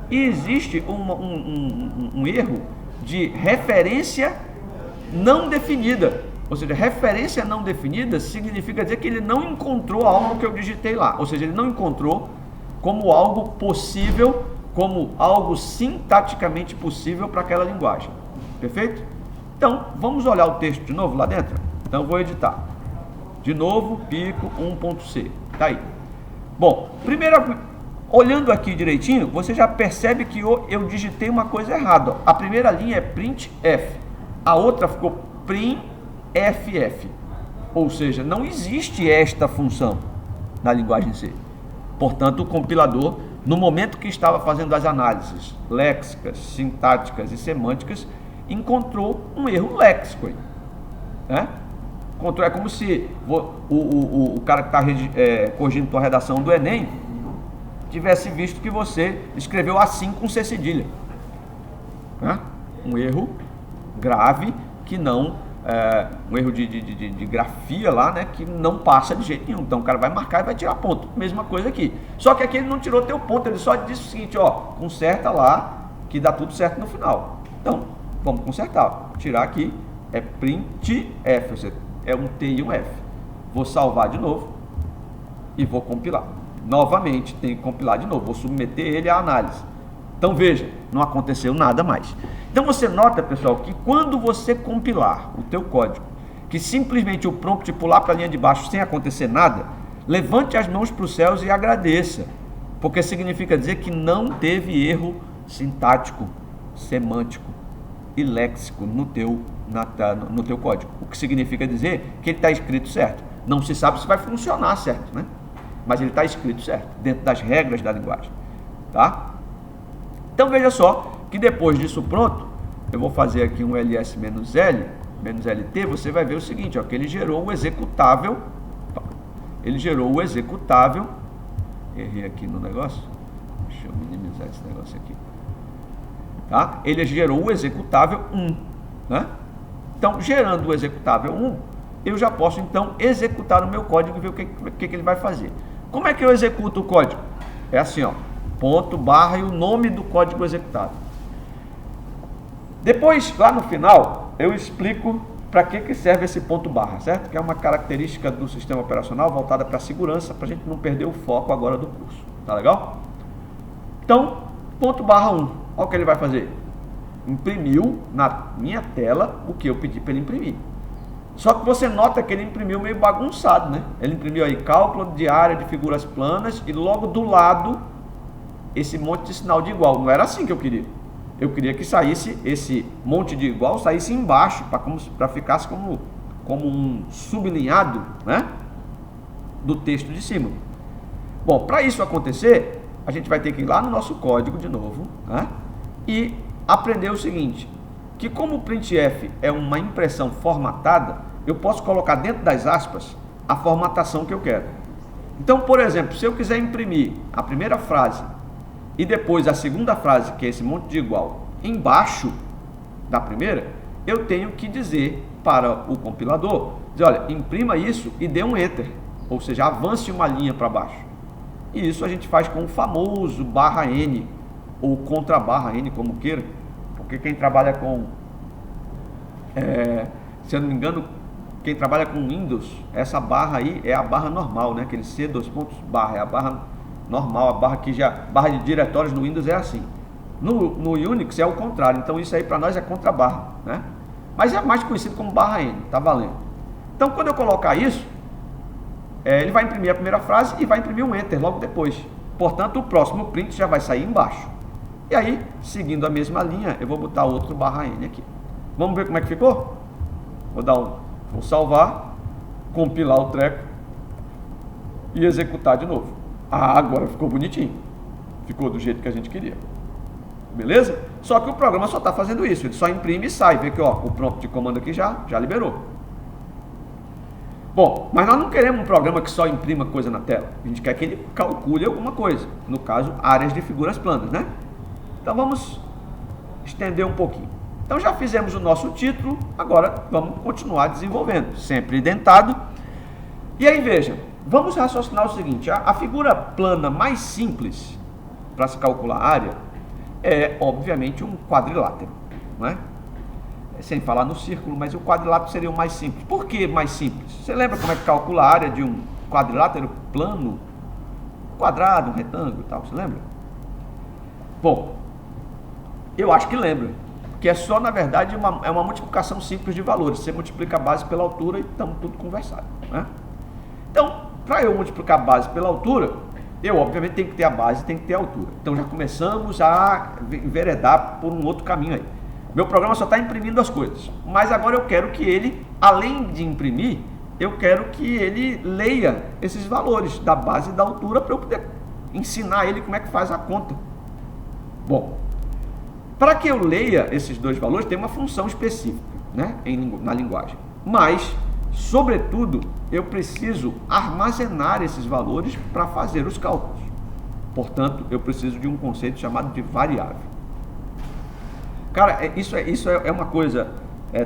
A: e existe um erro de referência não definida. Ou seja, referência não definida significa dizer que ele não encontrou algo que eu digitei lá. Ou seja, ele não encontrou como algo possível, como algo sintaticamente possível para aquela linguagem. Perfeito? Então, vamos olhar o texto de novo lá dentro? Então, eu vou editar. De novo, pico 1.c. Tá aí. Bom, primeiro, olhando aqui direitinho, você já percebe que eu digitei uma coisa errada. A primeira linha é printf, a outra ficou printff. Ou seja, não existe esta função na linguagem C. Portanto, o compilador, no momento que estava fazendo as análises léxicas, sintáticas e semânticas, encontrou um erro léxico. né? Ctrl é como se o cara que está corrigindo tua redação do Enem tivesse visto que você escreveu assim com C cedilha, né? Um erro grave que não, um erro de grafia lá, né? Que não passa de jeito nenhum. Então o cara vai marcar e vai tirar ponto. Mesma coisa aqui. Só que aqui ele não tirou teu ponto, ele só disse o seguinte, ó, conserta lá que dá tudo certo no final. Então, vamos consertar. Tirar aqui é printf, é um T e um F. Vou salvar de novo e vou compilar. Novamente, tenho que compilar de novo. Vou submeter ele à análise. Então, veja, não aconteceu nada mais. Então, você nota, pessoal, que quando você compilar o teu código, que simplesmente o prompt pular para a linha de baixo sem acontecer nada, levante as mãos para os céus e agradeça. Porque significa dizer que não teve erro sintático, semântico e léxico no teu código. O que significa dizer que ele está escrito certo. Não se sabe se vai funcionar certo, né? Mas ele está escrito certo, dentro das regras da linguagem, tá? Então veja só que depois disso pronto, eu vou fazer aqui um ls-l, -lt, você vai ver o seguinte, ó, que ele gerou o executável, errei aqui no negócio, deixa eu minimizar esse negócio aqui, tá? Ele gerou o executável 1, né? Então, gerando o executável 1, eu já posso, então, executar o meu código e ver o que ele vai fazer. Como é que eu executo o código? É assim, ó, ponto, barra e o nome do código executado. Depois, lá no final, eu explico para que serve esse ponto barra, certo? Que é uma característica do sistema operacional voltada para a segurança, para a gente não perder o foco agora do curso. Tá legal? Então, ponto barra 1, olha o que ele vai fazer. Imprimiu na minha tela o que eu pedi para ele imprimir. Só que você nota que ele imprimiu meio bagunçado, né? Ele imprimiu aí cálculo de área de figuras planas e logo do lado esse monte de sinal de igual. Não era assim que eu queria. Eu queria que saísse esse monte de igual, saísse embaixo, para ficasse como um sublinhado, né? Do texto de cima. Bom, para isso acontecer, a gente vai ter que ir lá no nosso código de novo, né? E aprender o seguinte, que como o printf é uma impressão formatada, eu posso colocar dentro das aspas a formatação que eu quero. Então, por exemplo, se eu quiser imprimir a primeira frase e depois a segunda frase, que é esse monte de igual, embaixo da primeira, eu tenho que dizer para o compilador, dizer, olha, imprima isso e dê um enter, ou seja, avance uma linha para baixo. E isso a gente faz com o famoso barra N, ou contra barra N, como queira, porque quem trabalha com, se eu não me engano, quem trabalha com Windows, essa barra aí é a barra normal, né? Aquele C, dois pontos, barra, é a barra normal, a barra que barra de diretórios no Windows é assim. No Unix é o contrário, então isso aí para nós é contra barra, né? Mas é mais conhecido como barra N, tá valendo. Então quando eu colocar isso, ele vai imprimir a primeira frase e vai imprimir um enter logo depois. Portanto, o próximo print já vai sair embaixo. E aí, seguindo a mesma linha, eu vou botar outro barra N aqui. Vamos ver como é que ficou? Vou salvar, compilar o treco e executar de novo. Ah, agora ficou bonitinho. Ficou do jeito que a gente queria. Beleza? Só que o programa só está fazendo isso. Ele só imprime e sai. Vê que ó, o prompt de comando aqui já liberou. Bom, mas nós não queremos um programa que só imprima coisa na tela. A gente quer que ele calcule alguma coisa. No caso, áreas de figuras planas, né? Então vamos estender um pouquinho. Então já fizemos o nosso título, agora vamos continuar desenvolvendo, sempre identado. E aí veja, vamos raciocinar o seguinte, a figura plana mais simples para se calcular a área é obviamente um quadrilátero, não é? Sem falar no círculo, mas o quadrilátero seria o mais simples. Por que mais simples? Você lembra como é que calcula a área de um quadrilátero plano? Quadrado, um retângulo e tal, você lembra? Bom, eu acho que lembra, que é só, na verdade, uma multiplicação simples de valores. Você multiplica a base pela altura e estamos tudo conversado, né? Então, para eu multiplicar a base pela altura, eu obviamente tenho que ter a base e tenho que ter a altura. Então já começamos a enveredar por um outro caminho aí. Meu programa só está imprimindo as coisas, mas agora eu quero que ele, além de imprimir, eu quero que ele leia esses valores da base e da altura para eu poder ensinar ele como é que faz a conta. Bom, para que eu leia esses dois valores, tem uma função específica, né, na linguagem. Mas, sobretudo, eu preciso armazenar esses valores para fazer os cálculos. Portanto, eu preciso de um conceito chamado de variável. Cara, isso é uma coisa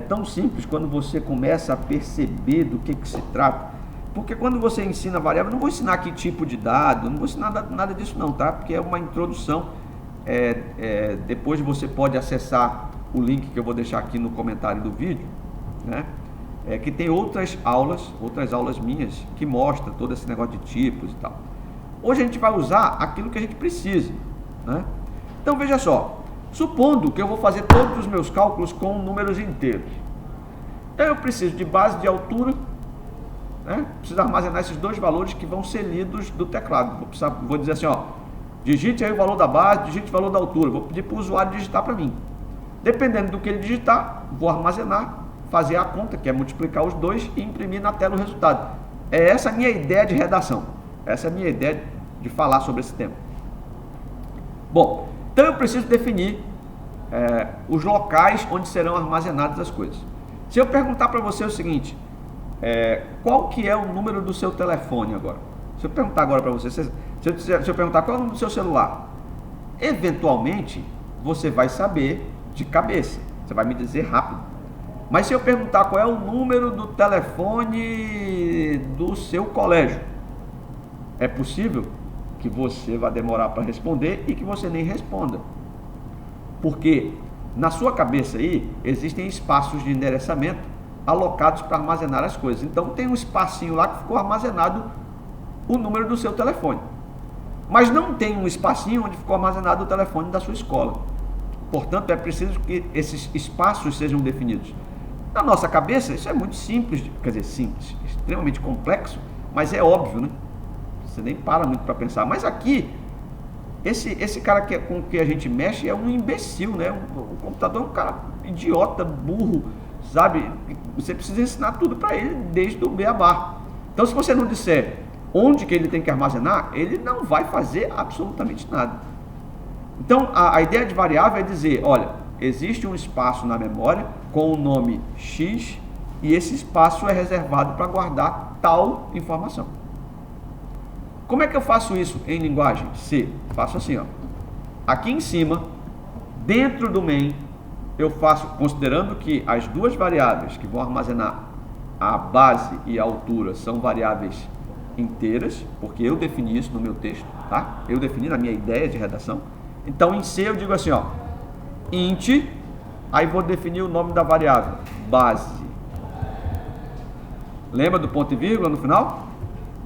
A: tão simples quando você começa a perceber do que se trata. Porque quando você ensina variável, eu não vou ensinar que tipo de dado, não vou ensinar nada disso não, tá? Porque é uma introdução. Depois você pode acessar o link que eu vou deixar aqui no comentário do vídeo, né? Que tem outras aulas minhas que mostram todo esse negócio de tipos e tal. Hoje a gente vai usar aquilo que a gente precisa, né? Então veja só, supondo que eu vou fazer todos os meus cálculos com números inteiros, então eu preciso de base de altura, né? Preciso armazenar esses dois valores que vão ser lidos do teclado. Vou dizer assim, ó, digite aí o valor da base, digite o valor da altura. Vou pedir para o usuário digitar para mim. Dependendo do que ele digitar, vou armazenar, fazer a conta, que é multiplicar os dois e imprimir na tela o resultado. É essa a minha ideia de redação. Essa é a minha ideia de falar sobre esse tema. Bom, então eu preciso definir os locais onde serão armazenadas as coisas. Se eu perguntar para você o seguinte, qual que é o número do seu telefone agora? Se eu perguntar agora para você, se eu perguntar qual é o número do seu celular, eventualmente você vai saber de cabeça, você vai me dizer rápido. Mas se eu perguntar qual é o número do telefone do seu colégio, é possível que você vá demorar para responder e que você nem responda. Porque na sua cabeça aí existem espaços de endereçamento alocados para armazenar as coisas. Então tem um espacinho lá que ficou armazenado o número do seu telefone. Mas não tem um espacinho onde ficou armazenado o telefone da sua escola. Portanto, é preciso que esses espaços sejam definidos. Na nossa cabeça, isso é muito simples, quer dizer, simples, extremamente complexo, mas é óbvio, né? Você nem para muito para pensar. Mas aqui, esse cara com que a gente mexe é um imbecil, né? O computador é um cara idiota, burro, sabe? Você precisa ensinar tudo para ele, desde o beabá. Então, se você não disser onde que ele tem que armazenar, ele não vai fazer absolutamente nada. Então, a ideia de variável é dizer, olha, existe um espaço na memória com o nome X e esse espaço é reservado para guardar tal informação. Como é que eu faço isso em linguagem C? Faço assim, ó. Aqui em cima, dentro do main, eu faço, considerando que as duas variáveis que vão armazenar a base e a altura são variáveis inteiras, porque eu defini isso no meu texto, tá? Eu defini na minha ideia de redação. Então em C eu digo assim, ó, int, aí vou definir o nome da variável, base. Lembra do ponto e vírgula no final?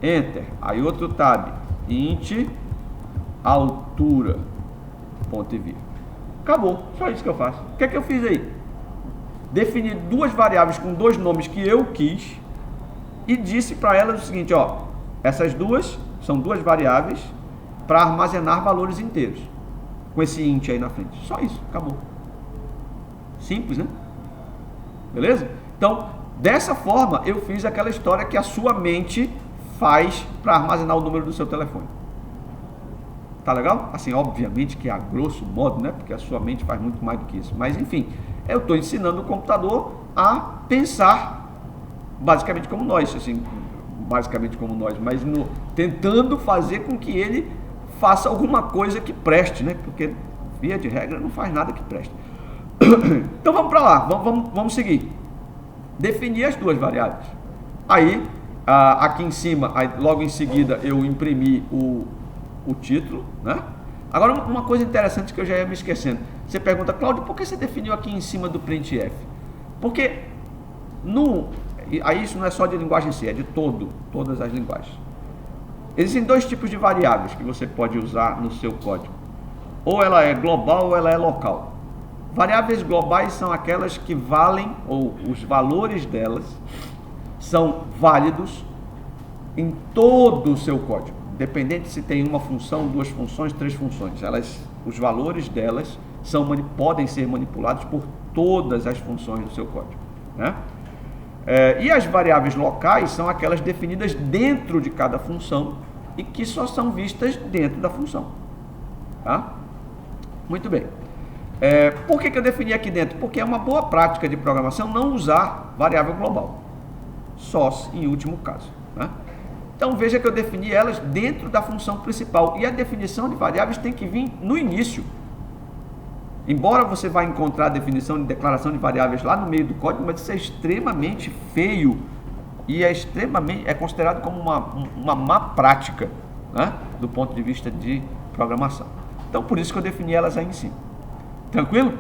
A: Enter. Aí outro tab, int, altura, ponto e vírgula. Acabou, só isso que eu faço. O que é que eu fiz aí? Defini duas variáveis com dois nomes que eu quis e disse para elas o seguinte, ó, essas duas são duas variáveis para armazenar valores inteiros. Com esse int aí na frente. Só isso, acabou. Simples, né? Beleza? Então, dessa forma, eu fiz aquela história que a sua mente faz para armazenar o número do seu telefone. Tá legal? Assim, obviamente que a grosso modo, né? Porque a sua mente faz muito mais do que isso. Mas, enfim, eu estou ensinando o computador a pensar basicamente como nós, assim, mas tentando fazer com que ele faça alguma coisa que preste, né? Porque, via de regra, não faz nada que preste. Então, vamos para lá, vamos seguir. Definir as duas variáveis. Aí, aqui em cima, logo em seguida, eu imprimi o título, né? Agora, uma coisa interessante que eu já ia me esquecendo. Você pergunta, Cláudio, por que você definiu aqui em cima do printf? Porque, aí isso não é só de linguagem C, é de todas as linguagens. Existem dois tipos de variáveis que você pode usar no seu código. Ou ela é global ou ela é local. Variáveis globais são aquelas que valem, ou os valores delas são válidos em todo o seu código. Independente se tem uma função, duas funções, três funções. Os valores delas podem ser manipulados por todas as funções do seu código, né? E as variáveis locais são aquelas definidas dentro de cada função e que só são vistas dentro da função, tá? Muito bem. Por que eu defini aqui dentro? Porque é uma boa prática de programação não usar variável global. sós em último caso, né? Então veja que eu defini elas dentro da função principal, e a definição de variáveis tem que vir no início. Embora você vá encontrar a definição de declaração de variáveis lá no meio do código, mas isso é extremamente feio e é considerado como uma má prática, né, do ponto de vista de programação. Então por isso que eu defini elas aí em cima. Tranquilo?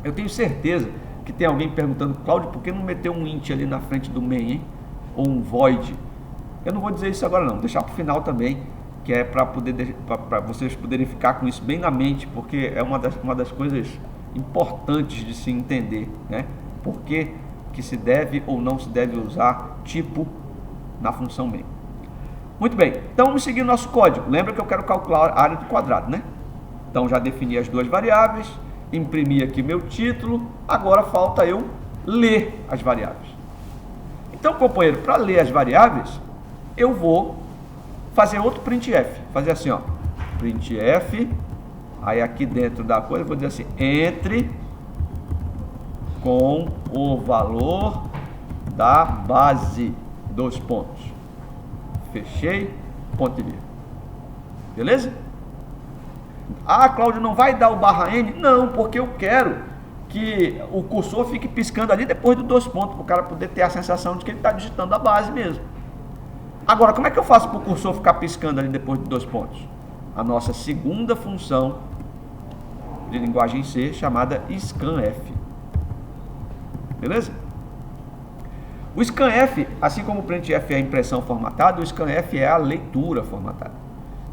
A: Eu tenho certeza que tem alguém perguntando: Cláudio, por que não meteu um int ali na frente do main, hein? Ou um void? Eu não vou dizer isso agora não, deixar para o final também, que é para vocês poderem ficar com isso bem na mente, porque é uma das coisas importantes de se entender, né? Por que se deve ou não se deve usar tipo na função main. Muito bem, então vamos seguir nosso código. Lembra que eu quero calcular a área do quadrado, né? Então já defini as duas variáveis, imprimi aqui meu título, agora falta eu ler as variáveis. Então, companheiro, para ler as variáveis, eu vou fazer outro printf, fazer assim, ó, printf, aí aqui dentro da coisa eu vou dizer assim, entre com o valor da base, dois pontos, fechei, ponto e vírgula, beleza? Ah, Cláudio, não vai dar o barra N? Não, porque eu quero que o cursor fique piscando ali depois dos dois pontos, para o cara poder ter a sensação de que ele está digitando a base mesmo. Agora, como é que eu faço para o cursor ficar piscando ali depois de dois pontos? A nossa segunda função de linguagem C, chamada scanf. Beleza? O scanf, assim como o printf é a impressão formatada, o scanf é a leitura formatada.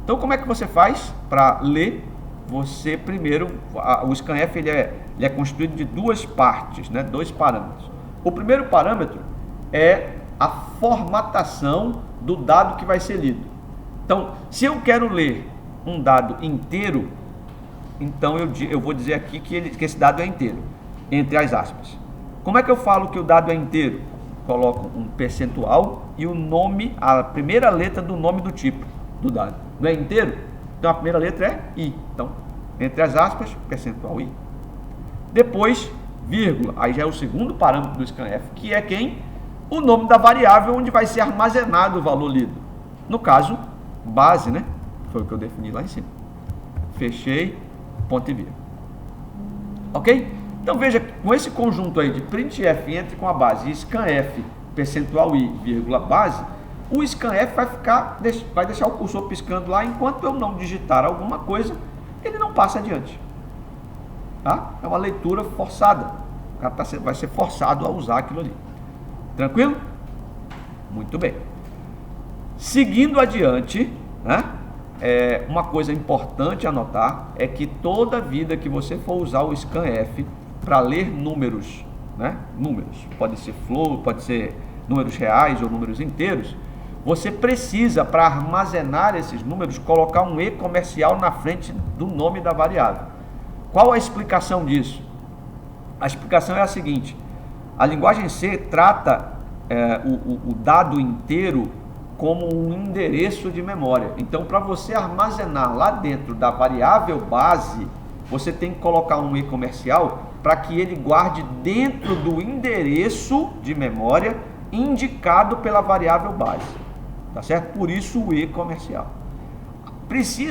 A: Então, como é que você faz para ler? Você primeiro, o scanf ele é constituído de duas partes, né? Dois parâmetros. O primeiro parâmetro é a formatação do dado que vai ser lido. Então, se eu quero ler um dado inteiro, então eu vou dizer aqui que esse dado é inteiro, entre as aspas. Como é que eu falo que o dado é inteiro? Coloco um percentual e o nome, a primeira letra do nome do tipo do dado. Não é inteiro? Então a primeira letra é I. Então, entre as aspas, percentual I. Depois, vírgula. Aí já é o segundo parâmetro do scanf, que é quem? O nome da variável onde vai ser armazenado o valor lido. No caso, base, né? Foi o que eu defini lá em cima. Fechei, ponto e vírgula. Ok? Então veja, com esse conjunto aí de printf entre com a base e scanf, percentual I, vírgula, base, o scanf vai deixar o cursor piscando lá, enquanto eu não digitar alguma coisa, ele não passa adiante. Tá? É uma leitura forçada. O cara vai ser forçado a usar aquilo ali. Tranquilo? Muito bem. Seguindo adiante, né? Uma coisa importante a anotar é que toda vida que você for usar o scanf para ler números, né? Números, pode ser float, pode ser números reais ou números inteiros, você precisa, para armazenar esses números, colocar um E comercial na frente do nome da variável. Qual a explicação disso? A explicação é a seguinte: a linguagem C trata o dado inteiro como um endereço de memória. Então, para você armazenar lá dentro da variável base, você tem que colocar um E comercial para que ele guarde dentro do endereço de memória indicado pela variável base. Tá certo? Por isso o E comercial.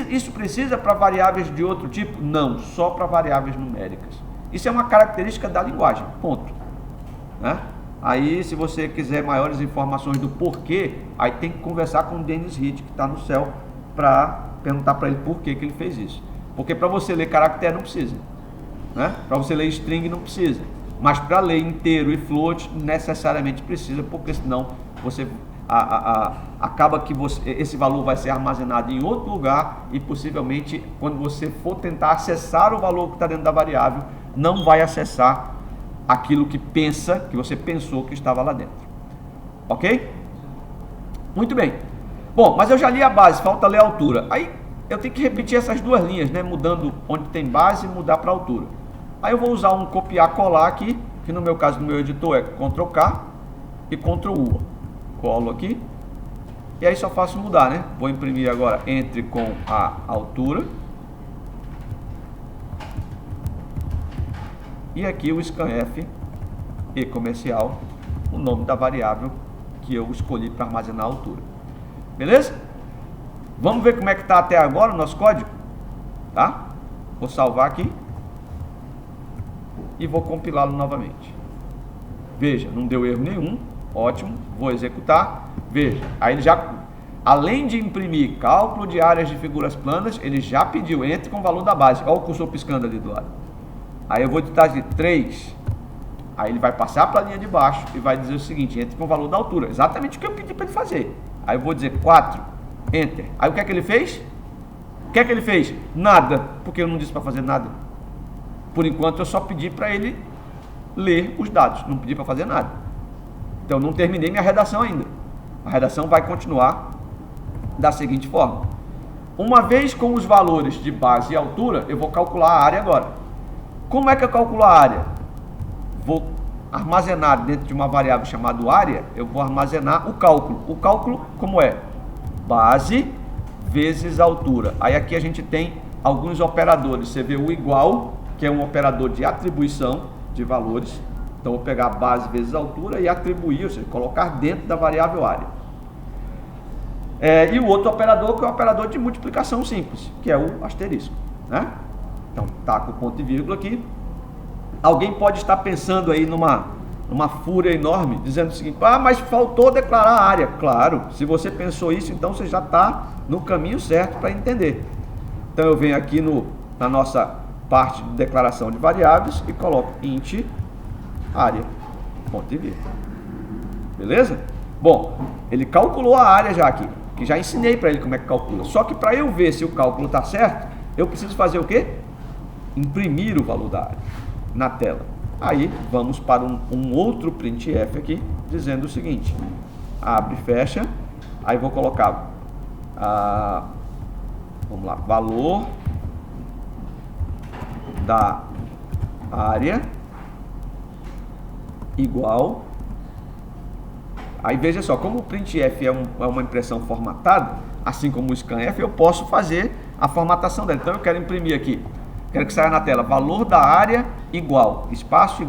A: Isso precisa para variáveis de outro tipo? Não, só para variáveis numéricas. Isso é uma característica da linguagem, ponto. Né? Aí, se você quiser maiores informações do porquê, aí tem que conversar com o Dennis Reed, que está no céu, para perguntar para ele por que ele fez isso. Porque para você ler caractere não precisa, né? Para você ler string não precisa, mas para ler inteiro e float necessariamente precisa, porque senão você acaba que esse valor vai ser armazenado em outro lugar e possivelmente quando você for tentar acessar o valor que está dentro da variável, não vai acessar aquilo que você pensou que estava lá dentro. Ok? Muito bem. Bom, mas eu já li a base, falta ler a altura. Aí eu tenho que repetir essas duas linhas, né? Mudando onde tem base e mudar para altura. Aí eu vou usar um copiar colar aqui, que no meu caso, no meu editor é Ctrl K e Ctrl U. Colo aqui. E aí só faço mudar, né? Vou imprimir agora entre com a altura. E aqui o scanf E comercial o nome da variável que eu escolhi para armazenar a altura. Beleza? Vamos ver como é que está até agora o nosso código? Tá? Vou salvar aqui e vou compilá-lo novamente. Veja, não deu erro nenhum. Ótimo, vou executar. Veja, aí ele já, além de imprimir cálculo de áreas de figuras planas, ele já pediu entre com o valor da base. Olha o cursor piscando ali do lado. Aí eu vou digitar de 3. Aí ele vai passar para a linha de baixo e vai dizer o seguinte: entre com o valor da altura. Exatamente o que eu pedi para ele fazer. Aí eu vou dizer 4, enter. Aí o que é que ele fez? O que é que ele fez? Nada, porque eu não disse para fazer nada. Por enquanto eu só pedi para ele ler os dados, não pedi para fazer nada. Então não terminei minha redação ainda. A redação vai continuar da seguinte forma: uma vez com os valores de base e altura, eu vou calcular a área agora. Como é que eu calculo a área? Vou armazenar dentro de uma variável chamada área, eu vou armazenar o cálculo. O cálculo como é? Base vezes altura. Aí aqui a gente tem alguns operadores. Você vê o igual, que é um operador de atribuição de valores. Então eu vou pegar base vezes altura e atribuir, ou seja, colocar dentro da variável área. E o outro operador, que é o operador de multiplicação simples, que é o asterisco, né? Então tá com ponto e vírgula aqui. Alguém pode estar pensando aí numa fúria enorme, dizendo o seguinte: ah, mas faltou declarar a área. Claro, se você pensou isso, então você já está no caminho certo para entender. Então eu venho aqui na nossa parte de declaração de variáveis e coloco int área, ponto e vírgula. Beleza? Bom, ele calculou a área já aqui, que já ensinei para ele como é que calcula. Só que para eu ver se o cálculo está certo, eu preciso fazer o quê? Imprimir o valor da área na tela. Aí vamos para um outro printf aqui, dizendo o seguinte: abre e fecha. Aí vou colocar vamos lá, valor da área igual. Aí veja só, como o printf é uma impressão formatada, assim como o scanf, eu posso fazer a formatação dela. Então eu quero imprimir aqui, quero que saia na tela valor da área igual, espaço,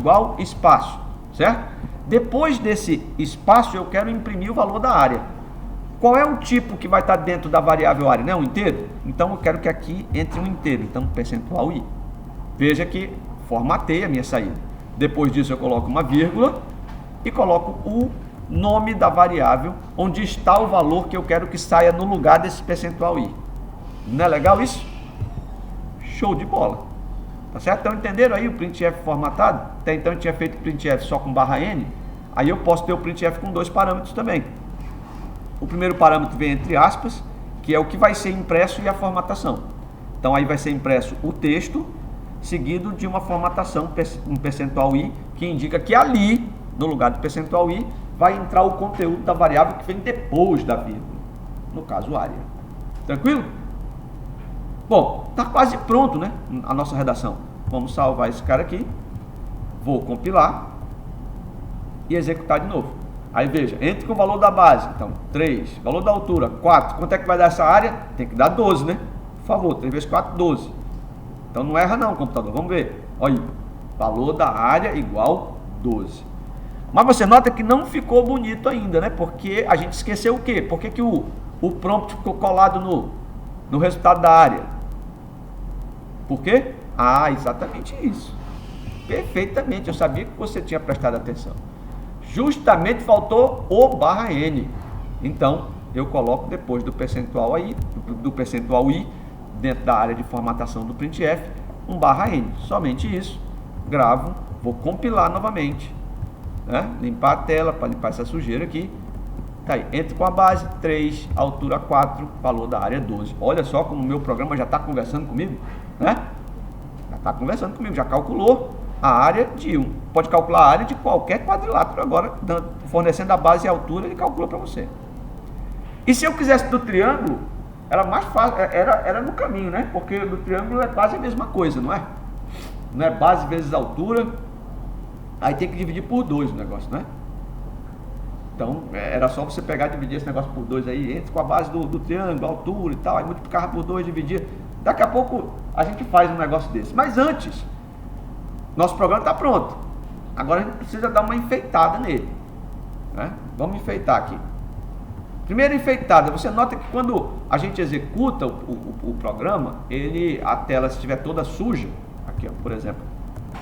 A: certo? Depois desse espaço eu quero imprimir o valor da área. Qual é o tipo que vai estar dentro da variável área? Não é um inteiro? Então eu quero que aqui entre um inteiro, então percentual i. Veja que formatei a minha saída. Depois disso eu coloco uma vírgula e coloco o nome da variável onde está o valor que eu quero que saia no lugar desse percentual i. Não é legal isso? Show de bola. Tá certo? Então entenderam aí o printf formatado? Até então eu tinha feito printf só com /n. Aí eu posso ter o printf com dois parâmetros também. O primeiro parâmetro vem entre aspas, que é o que vai ser impresso e a formatação. Então aí vai ser impresso o texto, seguido de uma formatação, um percentual i, que indica que ali, no lugar do percentual i, vai entrar o conteúdo da variável que vem depois da vírgula. No caso, área. Tranquilo? Bom, está quase pronto, né, a nossa redação. Vamos salvar esse cara aqui. Vou compilar e executar de novo. Aí veja, entre com o valor da base. Então, 3. Valor da altura, 4. Quanto é que vai dar essa área? Tem que dar 12, né? Por favor, 3 vezes 4, 12. Então não erra não, computador. Vamos ver. Olha aí. Valor da área igual 12. Mas você nota que não ficou bonito ainda, né? Porque a gente esqueceu o quê? Por que o prompt ficou colado no resultado da área? Por quê? Ah, exatamente isso. Perfeitamente. Eu sabia que você tinha prestado atenção. Justamente faltou o /n. Então, eu coloco depois do percentual i, dentro da área de formatação do printf, um /n. Somente isso. Gravo, vou compilar novamente. Né? Limpar a tela para limpar essa sujeira aqui. Tá aí, entre com a base 3, altura 4, valor da área 12. Olha só como o meu programa já está conversando comigo, né? Já está conversando comigo, já calculou a área de 1. Pode calcular a área de qualquer quadrilátero agora, fornecendo a base e a altura, ele calcula para você. E se eu quisesse do triângulo, era mais fácil, era no caminho, né? Porque do triângulo é quase a mesma coisa, não é? Não é base vezes altura, aí tem que dividir por 2 o negócio, né? Então, era só você pegar e dividir esse negócio por 2 aí, entre com a base do triângulo, altura e tal, aí multiplicava por 2, dividir. Daqui a pouco a gente faz um negócio desse. Mas antes, nosso programa está pronto. Agora a gente precisa dar uma enfeitada nele. né? Vamos enfeitar aqui. Primeira enfeitada, você nota que quando a gente executa o programa, a tela, se estiver toda suja, aqui ó, por exemplo,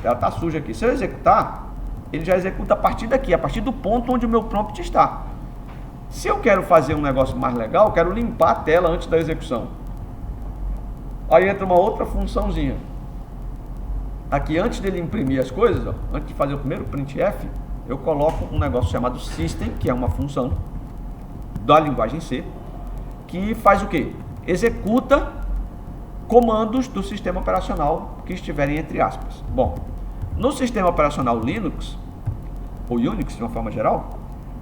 A: ela está suja aqui. Se eu executar, ele já executa a partir daqui, a partir do ponto onde o meu prompt está. Se eu quero fazer um negócio mais legal, eu quero limpar a tela antes da execução. Aí entra uma outra funçãozinha. Aqui, antes dele imprimir as coisas, ó, antes de fazer o primeiro printf, eu coloco um negócio chamado system, que é uma função da linguagem C, que faz o quê? Executa comandos do sistema operacional que estiverem entre aspas. Bom, no sistema operacional Linux, ou Unix de uma forma geral,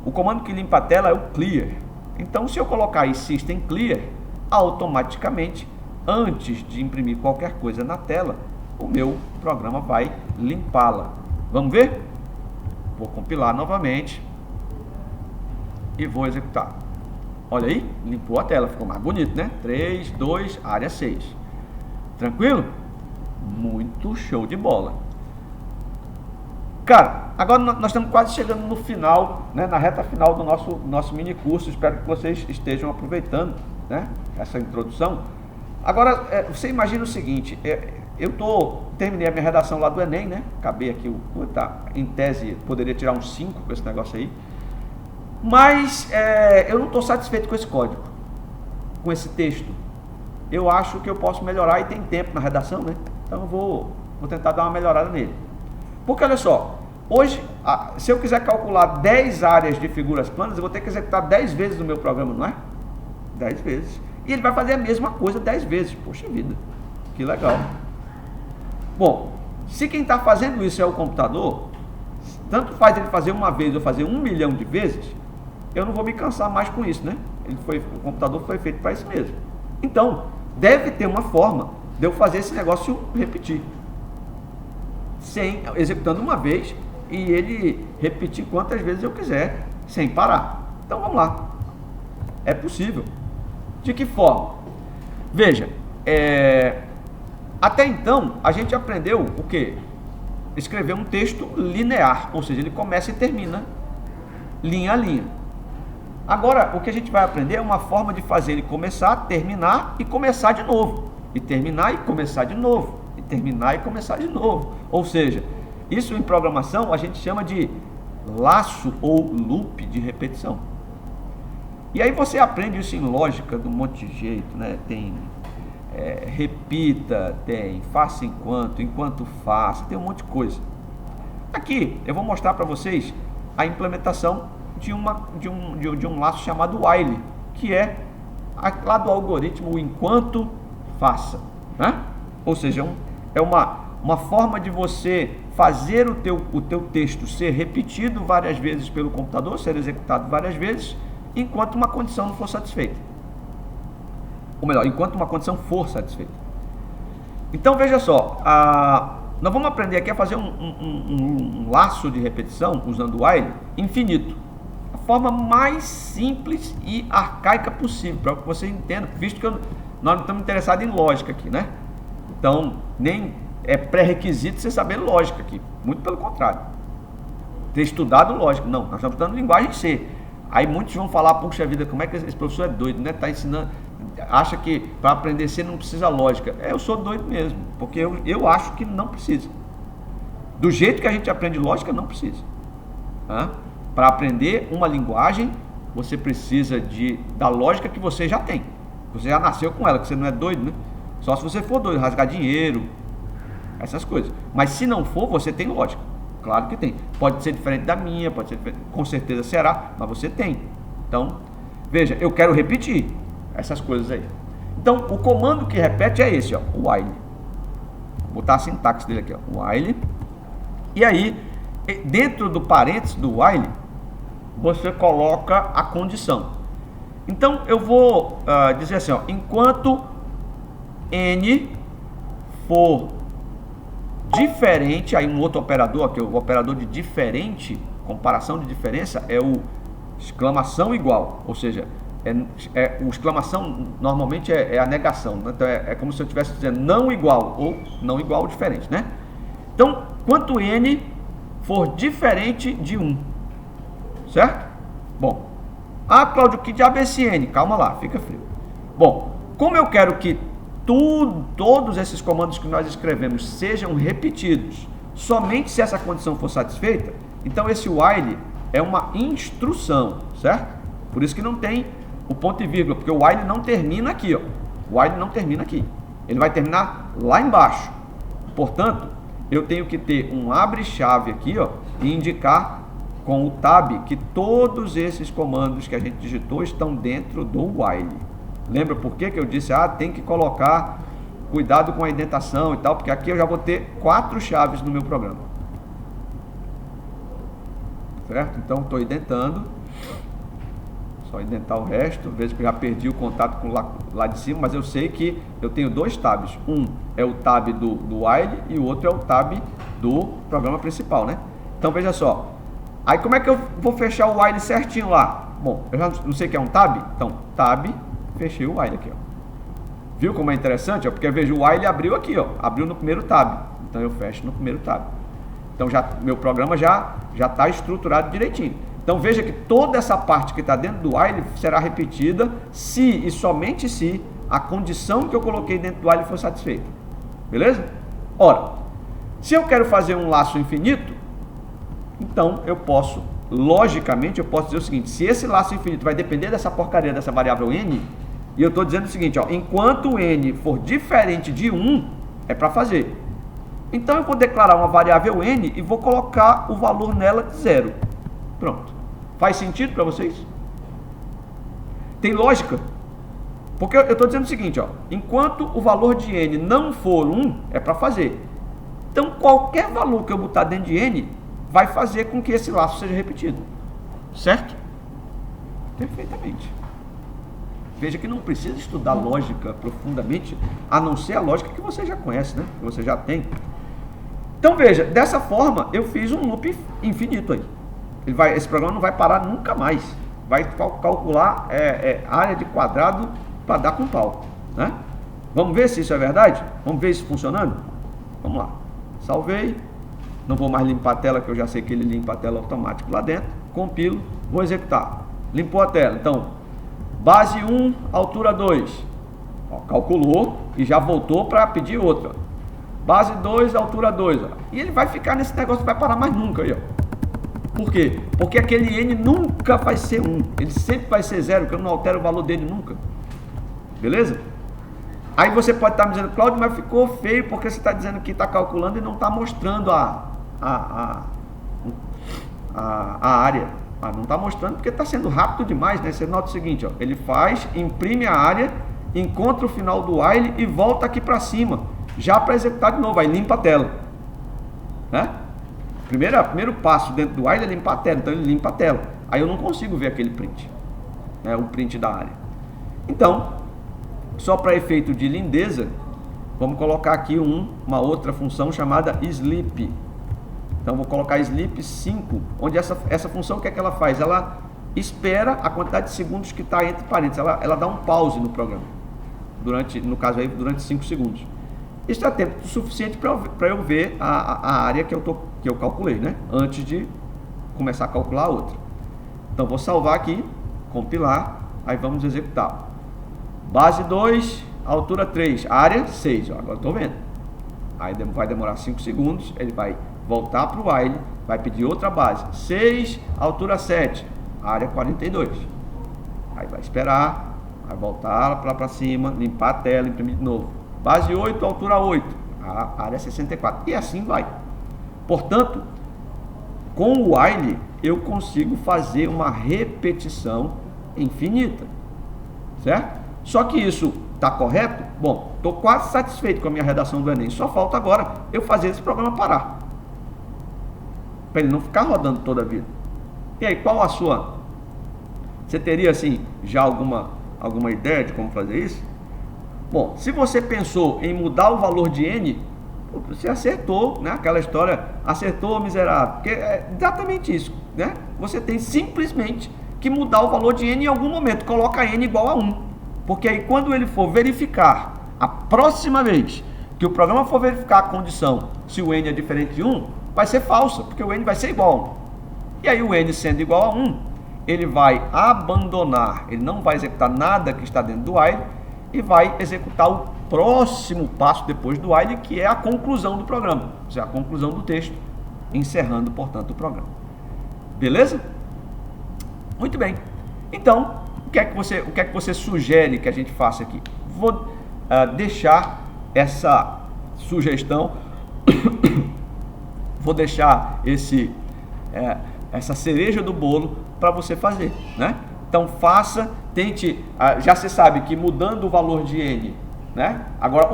A: o comando que limpa a tela é o clear. Então, se eu colocar aí system clear, automaticamente, antes de imprimir qualquer coisa na tela, o meu programa vai limpá-la. Vamos ver? Vou compilar novamente e vou executar. Olha aí, limpou a tela, ficou mais bonito, né? 3, 2, área 6. Tranquilo? Muito show de bola. Cara, agora nós estamos quase chegando no final, né, na reta final do nosso mini curso. Espero que vocês estejam aproveitando, né, essa introdução. Agora, você imagina o seguinte, terminei a minha redação lá do Enem, né? Acabei aqui, em tese, poderia tirar uns 5 com esse negócio aí. Mas eu não estou satisfeito com esse código, com esse texto. Eu acho que eu posso melhorar e tem tempo na redação, né? Então eu vou tentar dar uma melhorada nele. Porque olha só, hoje, se eu quiser calcular 10 áreas de figuras planas, eu vou ter que executar 10 vezes no meu programa, não é? 10 vezes. E ele vai fazer a mesma coisa 10 vezes. Poxa vida, que legal. Bom, se quem está fazendo isso é o computador, tanto faz ele fazer uma vez ou fazer 1 milhão de vezes, eu não vou me cansar mais com isso, né? O computador foi feito para isso mesmo. Então, deve ter uma forma de eu fazer esse negócio repetir. Executando uma vez e ele repetir quantas vezes eu quiser, sem parar. Então vamos lá. É possível. De que forma? Veja, até então a gente aprendeu o quê? Escrever um texto linear, ou seja, ele começa e termina linha a linha. Agora, o que a gente vai aprender é uma forma de fazer ele começar, terminar e começar de novo. E terminar e começar de novo. E terminar e começar de novo. Ou seja, isso em programação a gente chama de laço ou loop de repetição. E aí você aprende isso em lógica de um monte de jeito, né? Tem repita, tem faça enquanto faça, tem um monte de coisa. Aqui eu vou mostrar para vocês a implementação de um laço chamado while, que é lá do algoritmo o enquanto faça, né? Ou seja, é uma forma de você fazer o teu texto ser repetido várias vezes pelo computador, ser executado várias vezes, enquanto uma condição não for satisfeita. Ou melhor, enquanto uma condição for satisfeita. Então veja só, nós vamos aprender aqui a fazer um laço de repetição usando o while infinito. A forma mais simples e arcaica possível, para que você entenda, visto que nós não estamos interessados em lógica aqui, né? Então, nem é pré-requisito você saber lógica aqui, muito pelo contrário. Ter estudado lógica, não, nós estamos estudando linguagem C. Aí muitos vão falar, puxa vida, como é que esse professor é doido, né? Está ensinando, acha que para aprender C não precisa lógica. Eu sou doido mesmo, porque eu acho que não precisa. Do jeito que a gente aprende lógica, não precisa. Para aprender uma linguagem, você precisa da lógica que você já tem. Você já nasceu com ela, que você não é doido, né? Só se você for doido, rasgar dinheiro, essas coisas. Mas se não for, você tem lógica. Claro que tem. Pode ser diferente da minha, pode ser diferente, com certeza será, mas você tem. Então, veja, eu quero repetir essas coisas aí. Então, o comando que repete é esse, ó, o while. Vou botar a sintaxe dele aqui, ó, while. E aí, dentro do parênteses do while, você coloca a condição. Então, eu vou dizer assim, ó, enquanto n for diferente, aí um outro operador, que é o operador de diferente, comparação de diferença, é o exclamação igual, ou seja, o exclamação normalmente é a negação, né? Então é como se eu estivesse dizendo não igual, ou não igual ou diferente, né? Então, quanto n for diferente de 1, certo? Bom, Cláudio, que diabo é esse N? Calma lá, fica frio. Bom, como eu quero que todos esses comandos que nós escrevemos sejam repetidos somente se essa condição for satisfeita, então esse while é uma instrução, certo? Por isso que não tem o ponto e vírgula, porque o while não termina aqui, ó. O while não termina aqui. Ele vai terminar lá embaixo. Portanto, eu tenho que ter um abre-chave aqui, ó, e indicar com o tab que todos esses comandos que a gente digitou estão dentro do while. Lembra por que eu disse, tem que colocar cuidado com a indentação e tal, porque aqui eu já vou ter 4 chaves no meu programa. Certo? Então, estou indentando. Só indentar o resto. Veja que eu já perdi o contato com lá de cima, mas eu sei que eu tenho 2 tabs. Um é o tab do while e o outro é o tab do programa principal, né? Então, veja só. Aí, como é que eu vou fechar o while certinho lá? Bom, eu já não sei o que é um tab. Então, tab, fechei o while aqui, ó. Viu como é interessante? Porque veja, o while abriu aqui, ó. Abriu no primeiro tab. Então, eu fecho no primeiro tab. Então, meu programa já está estruturado direitinho. Então, veja que toda essa parte que está dentro do while será repetida se e somente se a condição que eu coloquei dentro do while for satisfeita. Beleza? Ora, se eu quero fazer um laço infinito, então eu posso, logicamente, eu posso dizer o seguinte: se esse laço infinito vai depender dessa porcaria, dessa variável n, e eu estou dizendo o seguinte, ó, enquanto n for diferente de 1, é para fazer. Então eu vou declarar uma variável n e vou colocar o valor nela de 0. Pronto. Faz sentido para vocês? Tem lógica? Porque eu estou dizendo o seguinte, ó, enquanto o valor de n não for 1, é para fazer. Então qualquer valor que eu botar dentro de n vai fazer com que esse laço seja repetido. Certo? Perfeitamente. Veja que não precisa estudar lógica profundamente, a não ser a lógica que você já conhece, né? Que você já tem. Então veja, dessa forma eu fiz um loop infinito aí. Esse programa não vai parar nunca mais. Vai calcular área de quadrado para dar com pau, né? Vamos ver se isso é verdade? Vamos ver isso funcionando? Vamos lá. Salvei. Não vou mais limpar a tela, que eu já sei que ele limpa a tela automático lá dentro. Compilo, vou executar. Limpou a tela. Então, base 1, altura 2. Ó, calculou e já voltou para pedir outra. Base 2, altura 2. Ó. E ele vai ficar nesse negócio, não vai parar mais nunca aí, ó. Por quê? Porque aquele n nunca vai ser 1. Ele sempre vai ser 0, porque eu não altero o valor dele nunca. Beleza? Aí você pode estar me dizendo, Cláudio, mas ficou feio porque você está dizendo que está calculando e não está mostrando a área. Não está mostrando porque está sendo rápido demais, né? Você nota o seguinte, ó, ele faz, imprime a área, encontra o final do while e volta aqui para cima, já para executar de novo, aí limpa a tela, né? Primeiro passo dentro do while é limpar a tela, então ele limpa a tela, aí eu não consigo ver aquele print, né? O print da área. Então, só para efeito de lindeza, vamos colocar aqui uma outra função chamada sleep. Então, vou colocar sleep 5, onde essa função, o que é que ela faz? Ela espera a quantidade de segundos que está entre parênteses. Ela dá um pause no programa, no caso aí, durante 5 segundos. Isso é tempo suficiente para eu ver a área que eu calculei, né? Antes de começar a calcular a outra. Então, vou salvar aqui, compilar, aí vamos executar. Base 2, altura 3, área 6, ó, agora estou vendo. Aí vai demorar 5 segundos, ele vai voltar para o while, vai pedir outra base, 6, altura 7, área 42. Aí vai esperar, vai voltar para cima, limpar a tela, imprimir de novo. Base 8, altura 8, a área 64. E assim vai. Portanto, com o while, eu consigo fazer uma repetição infinita. Certo? Só que isso está correto? Bom, estou quase satisfeito com a minha redação do Enem. Só falta agora eu fazer esse programa parar, para ele não ficar rodando toda a vida. E aí, qual a sua? Você teria, assim, já alguma ideia de como fazer isso? Bom, se você pensou em mudar o valor de n, você acertou, né? Aquela história, acertou, miserável. Porque é exatamente isso, né? Você tem simplesmente que mudar o valor de n em algum momento. Coloca n igual a 1. Porque aí, quando ele for verificar, a próxima vez que o programa for verificar a condição, se o n é diferente de 1, vai ser falsa, porque o n vai ser igual a 1. E aí, o n sendo igual a 1, ele vai abandonar, ele não vai executar nada que está dentro do while e vai executar o próximo passo depois do while, que é a conclusão do programa, ou seja, a conclusão do texto, encerrando, portanto, o programa. Beleza? Muito bem. Então, o que é que você sugere que a gente faça aqui? Vou deixar essa sugestão, vou deixar essa cereja do bolo para você fazer, né? Então faça, tente, já você sabe que mudando o valor de n, né? Agora,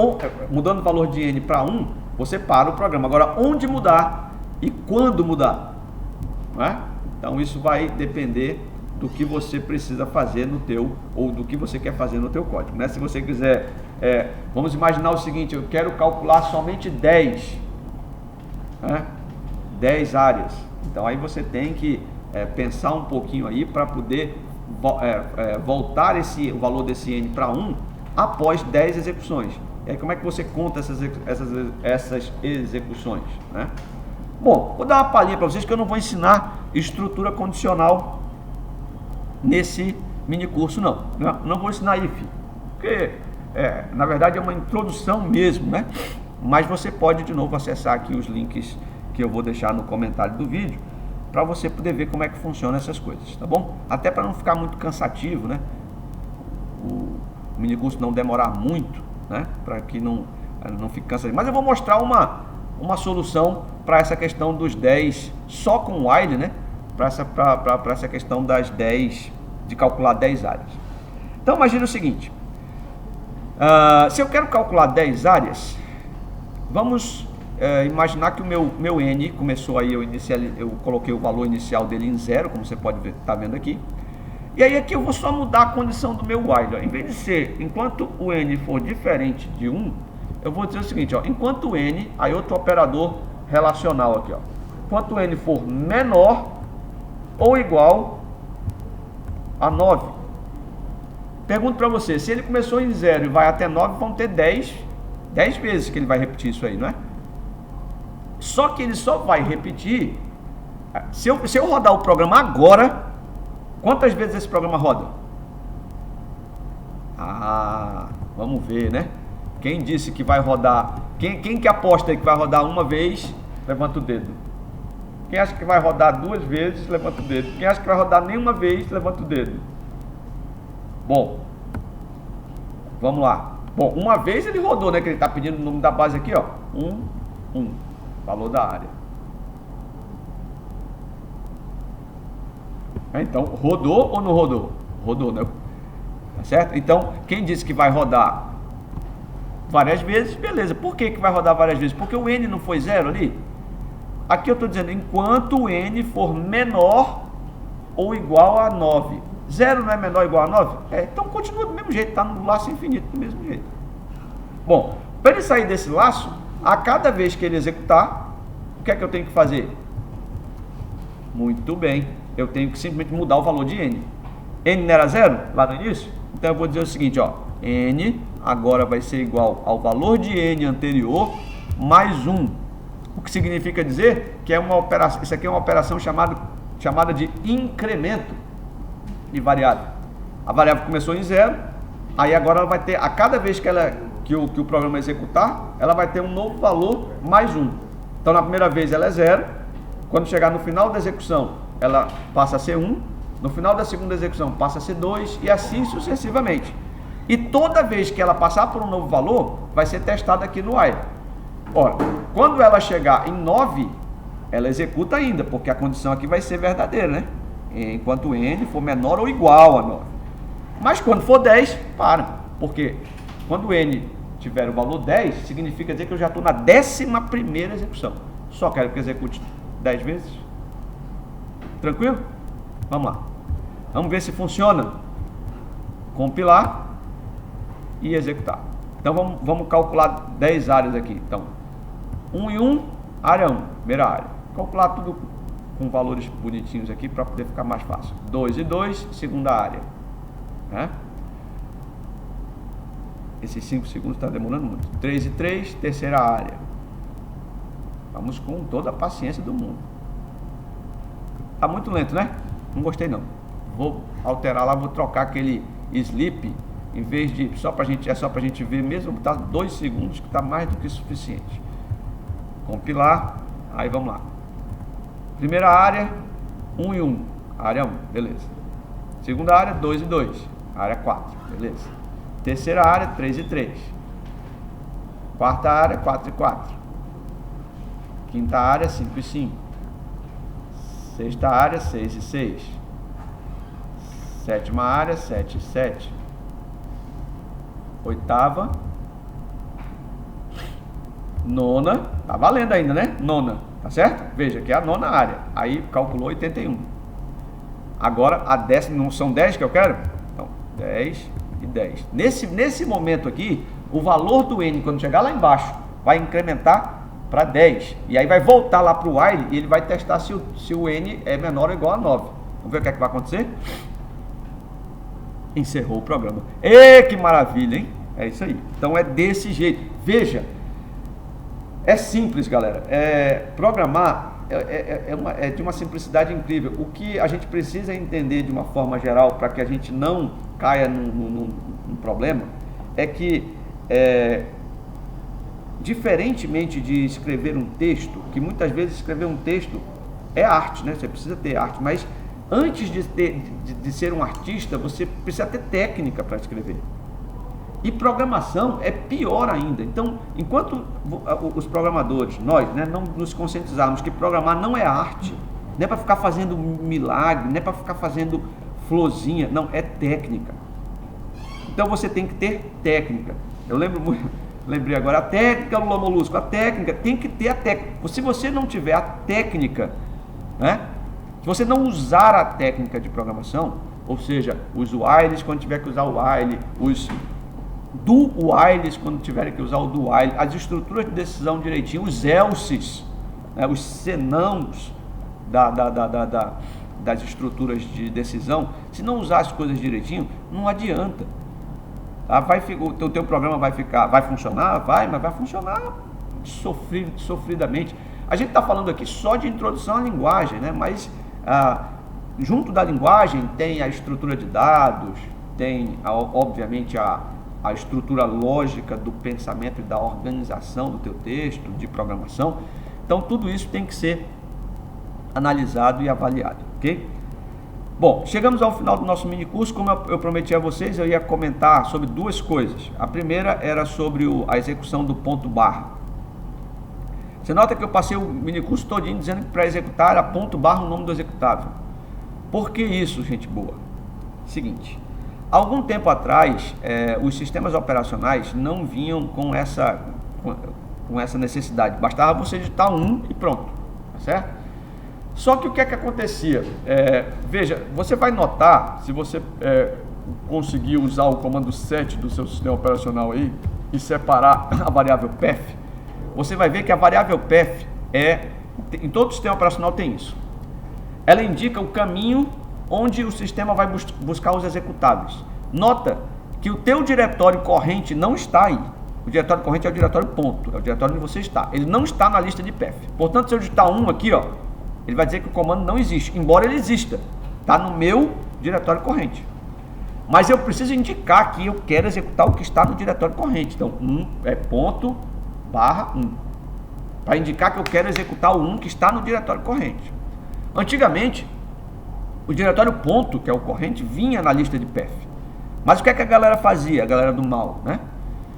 A: mudando o valor de n para 1, você para o programa. Agora, onde mudar e quando mudar, né? Então isso vai depender do que você precisa fazer no teu, ou do que você quer fazer no teu código, né? Se você quiser, vamos imaginar o seguinte, eu quero calcular somente 10, né? 10 áreas. Então aí você tem que pensar um pouquinho aí para poder voltar o valor desse n para 1 após 10 execuções. E aí como é que você conta essas execuções, né? Bom, vou dar uma palhinha para vocês que eu não vou ensinar estrutura condicional nesse mini curso não vou ensinar if, porque na verdade é uma introdução mesmo, né? Mas você pode de novo acessar aqui os links que eu vou deixar no comentário do vídeo para você poder ver como é que funciona essas coisas, tá bom? Até para não ficar muito cansativo, né? O mini curso não demorar muito, né? Para que não fique cansativo. Mas eu vou mostrar uma solução para essa questão dos 10 só com while, né? Para essa questão das 10, de calcular 10 áreas. Então imagine o seguinte, se eu quero calcular 10 áreas, vamos imaginar que o meu n começou aí, eu coloquei o valor inicial dele em 0, como você pode ver, tá vendo aqui. E aí aqui eu vou só mudar a condição do meu while, ó. Em vez de ser, enquanto o n for diferente de 1, eu vou dizer o seguinte, ó, enquanto o n, aí outro operador relacional aqui, ó, enquanto o n for menor ou igual a 9. Pergunto para você, se ele começou em 0 e vai até 9, vão ter 10 vezes que ele vai repetir isso aí, não é? Só que ele só vai repetir, se eu rodar o programa agora, quantas vezes esse programa roda? Vamos ver, né? Quem disse que vai rodar, quem que aposta aí que vai rodar uma vez, levanta o dedo. Quem acha que vai rodar 2 vezes, levanta o dedo. Quem acha que vai rodar nenhuma vez, levanta o dedo. Bom, vamos lá. Bom, uma vez ele rodou, né? Que ele está pedindo o nome da base aqui, ó. 1, valor da área. Então, rodou ou não rodou? Rodou, né? Tá certo? Então, quem disse que vai rodar várias vezes, beleza. Por que vai rodar várias vezes? Porque o n não foi 0 ali? Aqui eu estou dizendo, enquanto o n for menor ou igual a 9. 0 não é menor ou igual a 9? Então continua do mesmo jeito, está no laço infinito do mesmo jeito. Bom, para ele sair desse laço, a cada vez que ele executar, o que é que eu tenho que fazer? Muito bem, eu tenho que simplesmente mudar o valor de n. N não era 0 lá no início? Então eu vou dizer o seguinte, ó, n agora vai ser igual ao valor de n anterior mais 1. O que significa dizer que isso aqui é uma operação chamada de incremento de variável. A variável começou em 0, aí agora ela vai ter, a cada vez que o programa executar, ela vai ter um novo valor mais 1. Então na primeira vez ela é 0, quando chegar no final da execução ela passa a ser 1, no final da segunda execução passa a ser 2 e assim sucessivamente. E toda vez que ela passar por um novo valor, vai ser testada aqui no while. Ora, quando ela chegar em 9, ela executa ainda, porque a condição aqui vai ser verdadeira, né? Enquanto o n for menor ou igual a 9. Mas quando for 10, para. Porque quando o n tiver o valor 10, significa dizer que eu já estou na 11ª execução. Só quero que execute 10 vezes. Tranquilo? Vamos lá. Vamos ver se funciona. Compilar e executar. Então vamos calcular 10 áreas aqui. Então, 1 e 1, área 1, primeira área. Calcular tudo com valores bonitinhos aqui para poder ficar mais fácil. 2 e 2, segunda área. Né? Esses 5 segundos está demorando muito. 3 e 3, terceira área. Vamos com toda a paciência do mundo. Está muito lento, né? Não gostei não. vou alterar lá, vou trocar aquele sleep, em vez de, só pra gente ver mesmo, tá 2 segundos, que tá mais do que suficiente. Compilar, aí vamos lá. Primeira área, 1 e 1, área 1, beleza. Segunda área, 2 e 2, área 4, beleza. Terceira área, 3 e 3. Quarta área, 4 e 4. Quinta área, 5 e 5. Sexta área, 6 e 6. Sétima área, 7 e 7. Oitava. Nona. Tá valendo ainda, né? Nona. Tá certo? Veja que é a nona área. Aí calculou 81. Agora a décima, não são 10 que eu quero? Então, 10 e 10. Nesse momento aqui, o valor do N, quando chegar lá embaixo, vai incrementar para 10. E aí vai voltar lá para o while e ele vai testar se o N é menor ou igual a 9. Vamos ver o que é que vai acontecer? Encerrou o programa. E que maravilha, hein? É isso aí. Então é desse jeito. Veja, é simples, galera. Programar é de uma simplicidade incrível. O que a gente precisa entender de uma forma geral para que a gente não caia num problema é que diferentemente de escrever um texto, que muitas vezes escrever um texto é arte, né? Você precisa ter arte, mas antes de ser um artista, você precisa ter técnica para escrever. E programação é pior ainda. Então, enquanto os programadores, nós, né, não nos conscientizarmos que programar não é arte, não é para ficar fazendo milagre, não é para ficar fazendo florzinha, não, é técnica. Então você tem que ter técnica. Eu lembrei agora, a técnica, Lula Molusco, a técnica, tem que ter a técnica. Se você não tiver a técnica, né? Se você não usar a técnica de programação, ou seja, os whiles quando tiver que usar o while, os do whiles quando tiverem que usar o do while, as estruturas de decisão direitinho, os elses, né, os senãos das estruturas de decisão, se não usar as coisas direitinho, não adianta. O teu programa vai funcionar? Mas vai funcionar sofridamente. A gente está falando aqui só de introdução à linguagem, né? Mas junto da linguagem tem a estrutura de dados, tem obviamente a estrutura lógica do pensamento e da organização do teu texto, de programação. Então tudo isso tem que ser analisado e avaliado, ok? Bom, chegamos ao final do nosso mini curso. Como eu prometi a vocês, eu ia comentar sobre duas coisas. A primeira era sobre a execução do ponto barra. Você nota que eu passei o mini curso todinho dizendo que para executar era ponto barra o nome do executável. Por que isso, gente boa? Seguinte, há algum tempo atrás, os sistemas operacionais não vinham com essa necessidade. Bastava você digitar um e pronto, tá certo? Só que o que é que acontecia? Veja, você vai notar, se você conseguir usar o comando set do seu sistema operacional aí e separar a variável path, você vai ver que a variável path em todo sistema operacional tem isso. Ela indica o caminho onde o sistema vai buscar os executáveis. Nota que o teu diretório corrente não está aí. O diretório corrente é o diretório ponto, é o diretório onde você está. Ele não está na lista de path. Portanto, se eu digitar um aqui, ó, ele vai dizer que o comando não existe, embora ele exista. Está no meu diretório corrente. Mas eu preciso indicar que eu quero executar o que está no diretório corrente. Então, ponto barra 1. Para indicar que eu quero executar o 1 que está no diretório corrente. Antigamente, o diretório ponto, que é o corrente, vinha na lista de path. Mas o que é que a galera fazia, a galera do mal, né?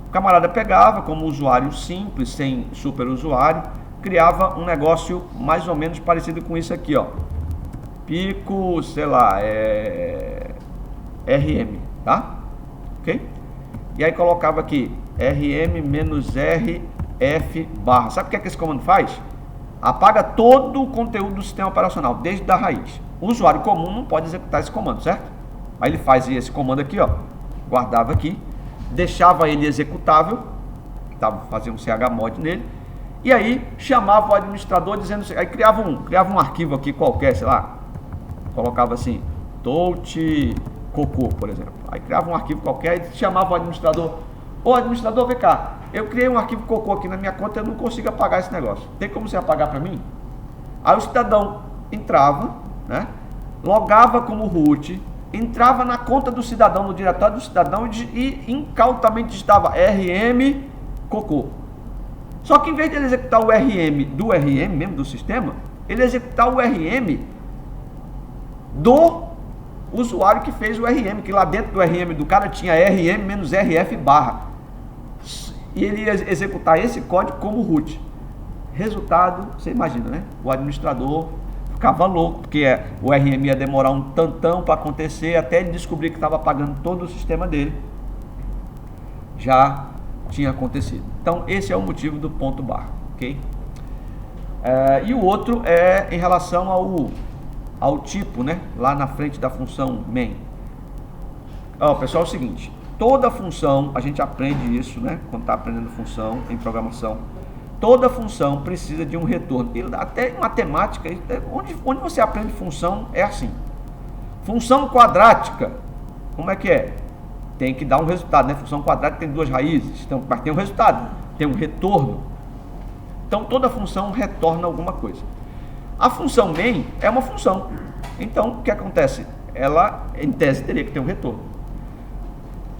A: O camarada pegava como usuário simples, sem superusuário, criava um negócio mais ou menos parecido com isso aqui, ó. Pico, sei lá, RM, tá? Ok? E aí colocava aqui RM-RF barra. Sabe o que é que esse comando faz? Apaga todo o conteúdo do sistema operacional, desde a raiz. O usuário comum não pode executar esse comando, certo? Aí ele fazia esse comando aqui, ó, guardava aqui, deixava ele executável, fazia um chmod nele, e aí chamava o administrador dizendo, aí criava um arquivo aqui qualquer, sei lá, colocava assim, touch cocô, por exemplo. Aí criava um arquivo qualquer e chamava o administrador, ô administrador, vem cá, eu criei um arquivo cocô aqui na minha conta, eu não consigo apagar esse negócio. Tem como você apagar para mim? Aí o cidadão entrava, né, logava como root, entrava na conta do cidadão, no diretório do cidadão e incautamente digitava RM cocô. Só que em vez de ele executar o RM do RM mesmo do sistema, ele executar o RM do usuário que fez o RM, que lá dentro do RM do cara tinha RM-RF barra. E ele ia executar esse código como root. Resultado, você imagina, né? O administrador ficava louco, porque o RM ia demorar um tantão para acontecer, até ele descobrir que estava apagando todo o sistema dele. Já tinha acontecido. Então, esse é o motivo do ponto barra, ok? E o outro é em relação ao tipo, né? Lá na frente da função main. Pessoal, é o seguinte, toda função, a gente aprende isso, né? Quando está aprendendo função em programação, toda função precisa de um retorno. E até em matemática, onde você aprende função é assim. Função quadrática, como é que é? Tem que dar um resultado, né? Função quadrática tem duas raízes, então, mas tem um resultado, tem um retorno. Então toda função retorna alguma coisa. A função main é uma função. Então o que acontece? Ela, em tese, teria que ter um retorno.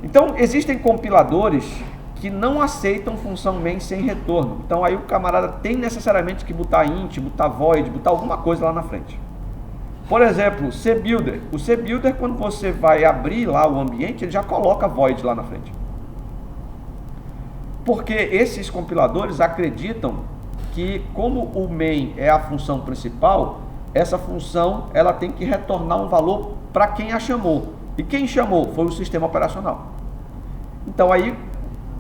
A: Então existem compiladores que não aceitam função main sem retorno. Então aí o camarada tem necessariamente que botar int, botar void, botar alguma coisa lá na frente. Por exemplo, CBuilder. O CBuilder, quando você vai abrir lá o ambiente, ele já coloca void lá na frente. Porque esses compiladores acreditam que, como o main é a função principal, essa função ela tem que retornar um valor para quem a chamou. E quem chamou foi o sistema operacional. Então aí,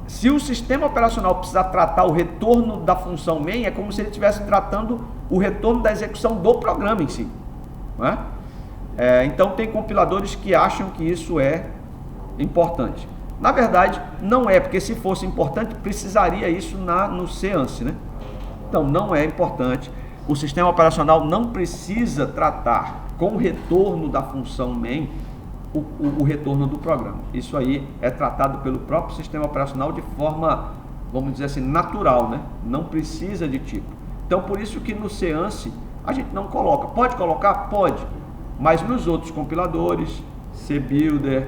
A: se o sistema operacional precisar tratar o retorno da função main, é como se ele estivesse tratando o retorno da execução do programa em si. Não é? Então tem compiladores que acham que isso é importante. Na verdade, não é, porque se fosse importante, precisaria isso no CANSI, né? Então não é importante. O sistema operacional não precisa tratar com o retorno da função main o retorno do programa. Isso aí é tratado pelo próprio sistema operacional de forma, vamos dizer assim, natural, né? Não precisa de tipo. Então por isso que no CANSI a gente não coloca. Pode colocar? Pode. Mas nos outros compiladores, CBuilder,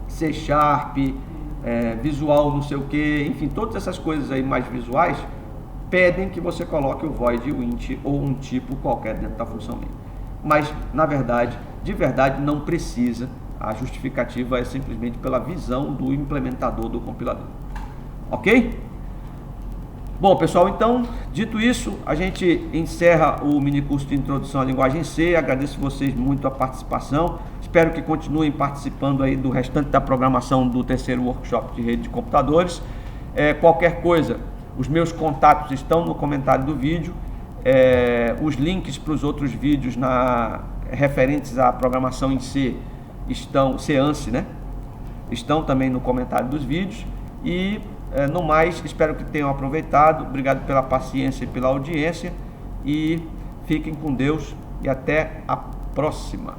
A: C#, Visual não sei o que, enfim, todas essas coisas aí mais visuais, pedem que você coloque o void, o int ou um tipo qualquer dentro da função main. Mas, na verdade, de verdade, não precisa. A justificativa é simplesmente pela visão do implementador do compilador. Ok? Bom, pessoal, então, dito isso, a gente encerra o mini curso de introdução à linguagem C. Agradeço vocês muito a participação. Espero que continuem participando aí do restante da programação do terceiro workshop de rede de computadores. Qualquer coisa, os meus contatos estão no comentário do vídeo. Os links para os outros vídeos referentes à programação em C estão, CANSI, né? Estão também no comentário dos vídeos. E no mais, espero que tenham aproveitado. Obrigado pela paciência e pela audiência. E fiquem com Deus e até a próxima.